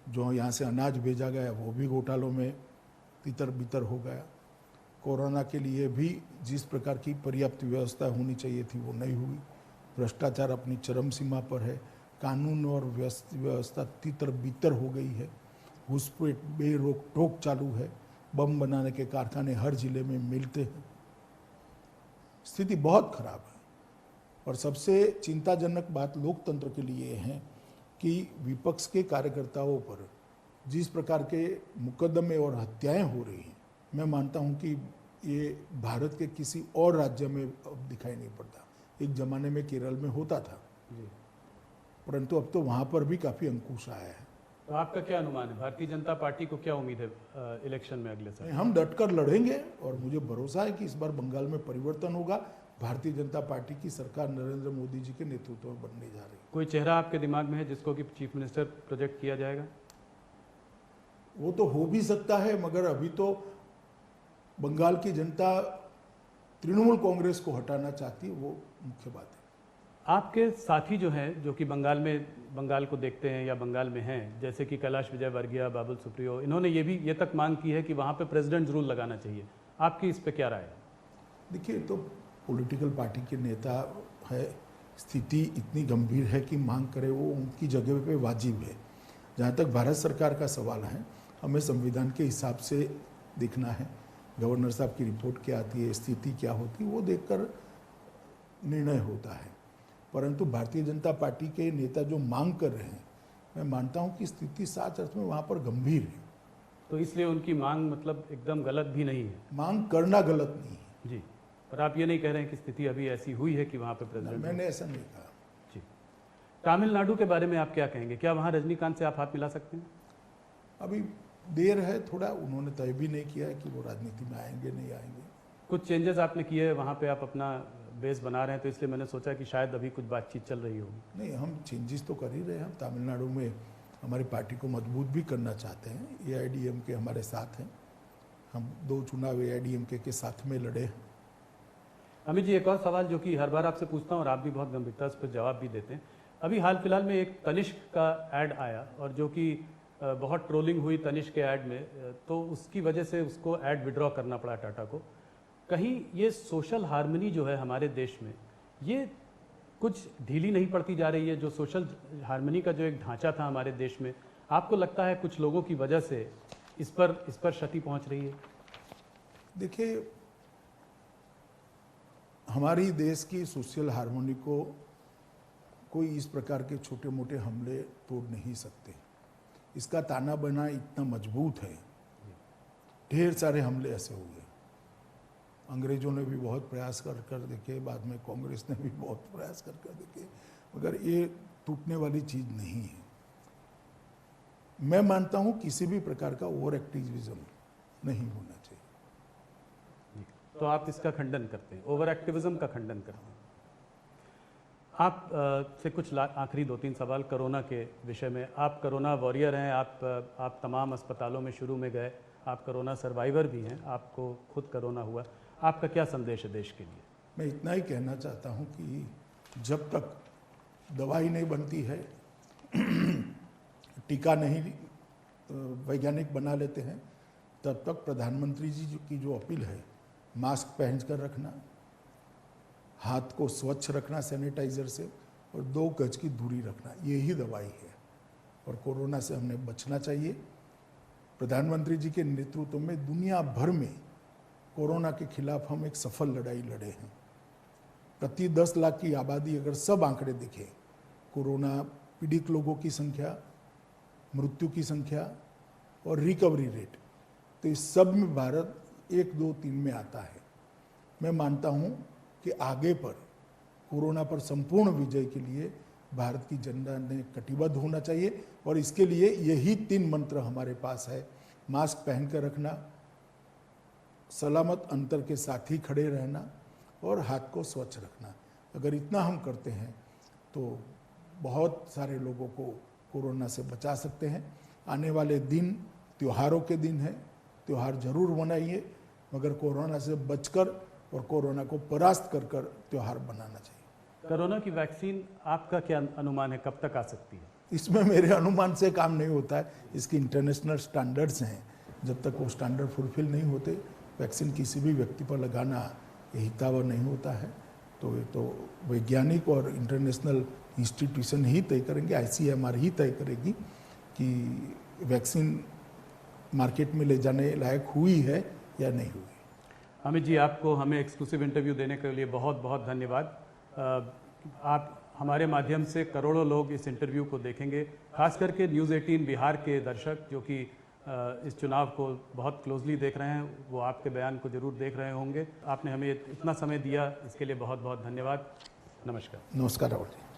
जो यहाँ से अनाज भेजा गया वो भी घोटालों में तितर बितर हो गया। कोरोना के लिए भी जिस प्रकार की पर्याप्त व्यवस्था होनी चाहिए थी वो नहीं हुई। भ्रष्टाचार अपनी चरम सीमा पर है। कानून और व्यवस्था तितर बितर हो गई है। घुसपैठ बेरोक टोक चालू है। बम बनाने के कारखाने हर जिले में मिलते हैं। स्थिति बहुत खराब है और सबसे चिंताजनक बात लोकतंत्र के लिए है कि विपक्ष के कार्यकर्ताओं पर जिस प्रकार के मुकदमे और हत्याएं हो रही हैं, मैं मानता हूं कि ये भारत के किसी और राज्य में अब दिखाई नहीं पड़ता। एक जमाने में केरल में होता था, परंतु अब तो वहाँ पर भी काफ़ी अंकुश आया है। तो आपका क्या अनुमान है, भारतीय जनता पार्टी को क्या उम्मीद है इलेक्शन में अगले साल? हम डटकर लड़ेंगे और मुझे भरोसा है कि इस बार बंगाल में परिवर्तन होगा। भारतीय जनता पार्टी की सरकार नरेंद्र मोदी जी के नेतृत्व में बनने जा रही है। कोई चेहरा आपके दिमाग में है जिसको कि चीफ मिनिस्टर प्रोजेक्ट किया जाएगा? वो तो हो भी सकता है, मगर अभी तो बंगाल की जनता तृणमूल कांग्रेस को हटाना चाहती है, वो मुख्य बात है। आपके साथी जो हैं, जो कि बंगाल को देखते हैं या बंगाल में हैं, जैसे कि कैलाश विजयवर्गीय, बाबुल सुप्रियो, इन्होंने ये तक मांग की है कि वहाँ पे प्रेसिडेंट रूल लगाना चाहिए। आपकी इस पे क्या राय है? देखिए, तो पॉलिटिकल पार्टी के नेता है, स्थिति इतनी गंभीर है कि मांग करे वो उनकी जगह पे वाजिब है। जहाँ तक भारत सरकार का सवाल है, हमें संविधान के हिसाब से देखना है, गवर्नर साहब की रिपोर्ट क्या आती है, स्थिति क्या होती है, वो देखकर निर्णय होता है। परंतु भारतीय जनता पार्टी के नेता जो मांग कर रहे हैं, मैं मानता हूं कि स्थिति सच अर्थ में वहां पर गंभीर है। तो इसलिए उनकी मांग मतलब एकदम गलत भी नहीं है? मांग करना गलत नहीं है जी, पर आप ये नहीं कह रहे हैं कि स्थिति अभी ऐसी हुई है कि वहां पे प्रेसिडेंट? मैंने ऐसा नहीं कहा जी। तमिलनाडु के बारे में आप क्या कहेंगे? क्या वहां रजनीकांत से आप हाथ मिला सकते हैं? अभी देर है थोड़ा, उन्होंने तय भी नहीं किया है कि वो राजनीति में आएंगे नहीं आएंगे। कुछ चेंजेस आपने किए हैं वहाँ पे, आप अपना बेस बना रहे हैं, तो इसलिए मैंने सोचा कि शायद अभी कुछ बातचीत चल रही होगी। नहीं, हम चेंजेस तो कर ही रहे हैं। हम तमिलनाडु में हमारी पार्टी को मजबूत भी करना चाहते हैं। AIADMK हमारे साथ हैं, हम 2 चुनाव AIADMK के साथ में लड़े हैं। अमित जी, एक और सवाल जो कि हर बार आपसे पूछता हूँ और आप भी बहुत गंभीरता से पर जवाब भी देते हैं। अभी हाल फिलहाल में एक तनिष्क का ऐड आया और जो कि बहुत ट्रोलिंग हुई तनिष्क के ऐड में, तो उसकी वजह से उसको ऐड विड्रॉ करना पड़ा टाटा को। कहीं ये सोशल हार्मनी जो है हमारे देश में, ये कुछ ढीली नहीं पड़ती जा रही है? जो सोशल हार्मनी का जो एक ढांचा था हमारे देश में, आपको लगता है कुछ लोगों की वजह से इस पर क्षति पहुंच रही है? देखिए, हमारी देश की सोशल हार्मनी को कोई इस प्रकार के छोटे मोटे हमले तोड़ नहीं सकते। इसका ताना बाना इतना मजबूत है, ढेर सारे हमले ऐसे हुए। अंग्रेजों ने भी बहुत प्रयास कर देखे, बाद में कांग्रेस ने भी बहुत प्रयास कर देखे, मगर ये टूटने वाली चीज नहीं है। मैं मानता हूं किसी भी प्रकार का ओवर एक्टिविज्म नहीं होना चाहिए। तो आप इसका खंडन करते हैं, ओवर एक्टिविज्म का खंडन करते हैं। आप से कुछ आखिरी 2-3 सवाल कोरोना के विषय में। आप कोरोना वॉरियर हैं, आप तमाम अस्पतालों में शुरू में गए, आप कोरोना सर्वाइवर भी हैं, आपको खुद कोरोना हुआ। आपका क्या संदेश है देश के लिए? मैं इतना ही कहना चाहता हूं कि जब तक दवाई नहीं बनती है, टीका नहीं वैज्ञानिक बना लेते हैं, तब तक प्रधानमंत्री जी की जो अपील है, मास्क पहन कर रखना, हाथ को स्वच्छ रखना सैनिटाइजर से, और 2 गज की दूरी रखना, यही दवाई है। और कोरोना से हमने बचना चाहिए। प्रधानमंत्री जी के नेतृत्व में दुनिया भर में कोरोना के खिलाफ हम एक सफल लड़ाई लड़े हैं। प्रति 10 लाख की आबादी अगर सब आंकड़े देखें, कोरोना पीड़ित लोगों की संख्या, मृत्यु की संख्या और रिकवरी रेट, तो इस सब में भारत 1, 2, 3 में आता है। मैं मानता हूं कि आगे पर कोरोना पर संपूर्ण विजय के लिए भारत की जनता ने कटिबद्ध होना चाहिए, और इसके लिए यही 3 मंत्र हमारे पास है। मास्क पहन कर रखना, सलामत अंतर के साथ ही खड़े रहना, और हाथ को स्वच्छ रखना। अगर इतना हम करते हैं तो बहुत सारे लोगों को कोरोना से बचा सकते हैं। आने वाले दिन त्योहारों के दिन है, त्यौहार जरूर मनाइए, मगर कोरोना से बचकर और कोरोना को परास्त कर कर त्यौहार बनाना चाहिए। कोरोना की वैक्सीन आपका क्या अनुमान है, कब तक आ सकती है? इसमें मेरे अनुमान से काम नहीं होता है। इसकी इंटरनेशनल स्टैंडर्ड्स हैं, जब तक वो स्टैंडर्ड फुलफिल नहीं होते, वैक्सीन किसी भी व्यक्ति पर लगाना हितावह नहीं होता है। तो ये तो वैज्ञानिक और इंटरनेशनल इंस्टीट्यूशन ही तय करेंगे, ICMR ही तय करेगी कि वैक्सीन मार्केट में ले जाने लायक हुई है या नहीं हुई। अमित जी, आपको हमें एक्सक्लूसिव इंटरव्यू देने के लिए बहुत बहुत धन्यवाद। आप हमारे माध्यम से करोड़ों लोग इस इंटरव्यू को देखेंगे, खास करके न्यूज़ 18 बिहार के दर्शक जो कि इस चुनाव को बहुत क्लोजली देख रहे हैं, वो आपके बयान को जरूर देख रहे होंगे। आपने हमें इतना समय दिया, इसके लिए बहुत बहुत धन्यवाद। नमस्कार। नमस्कार राहुल जी।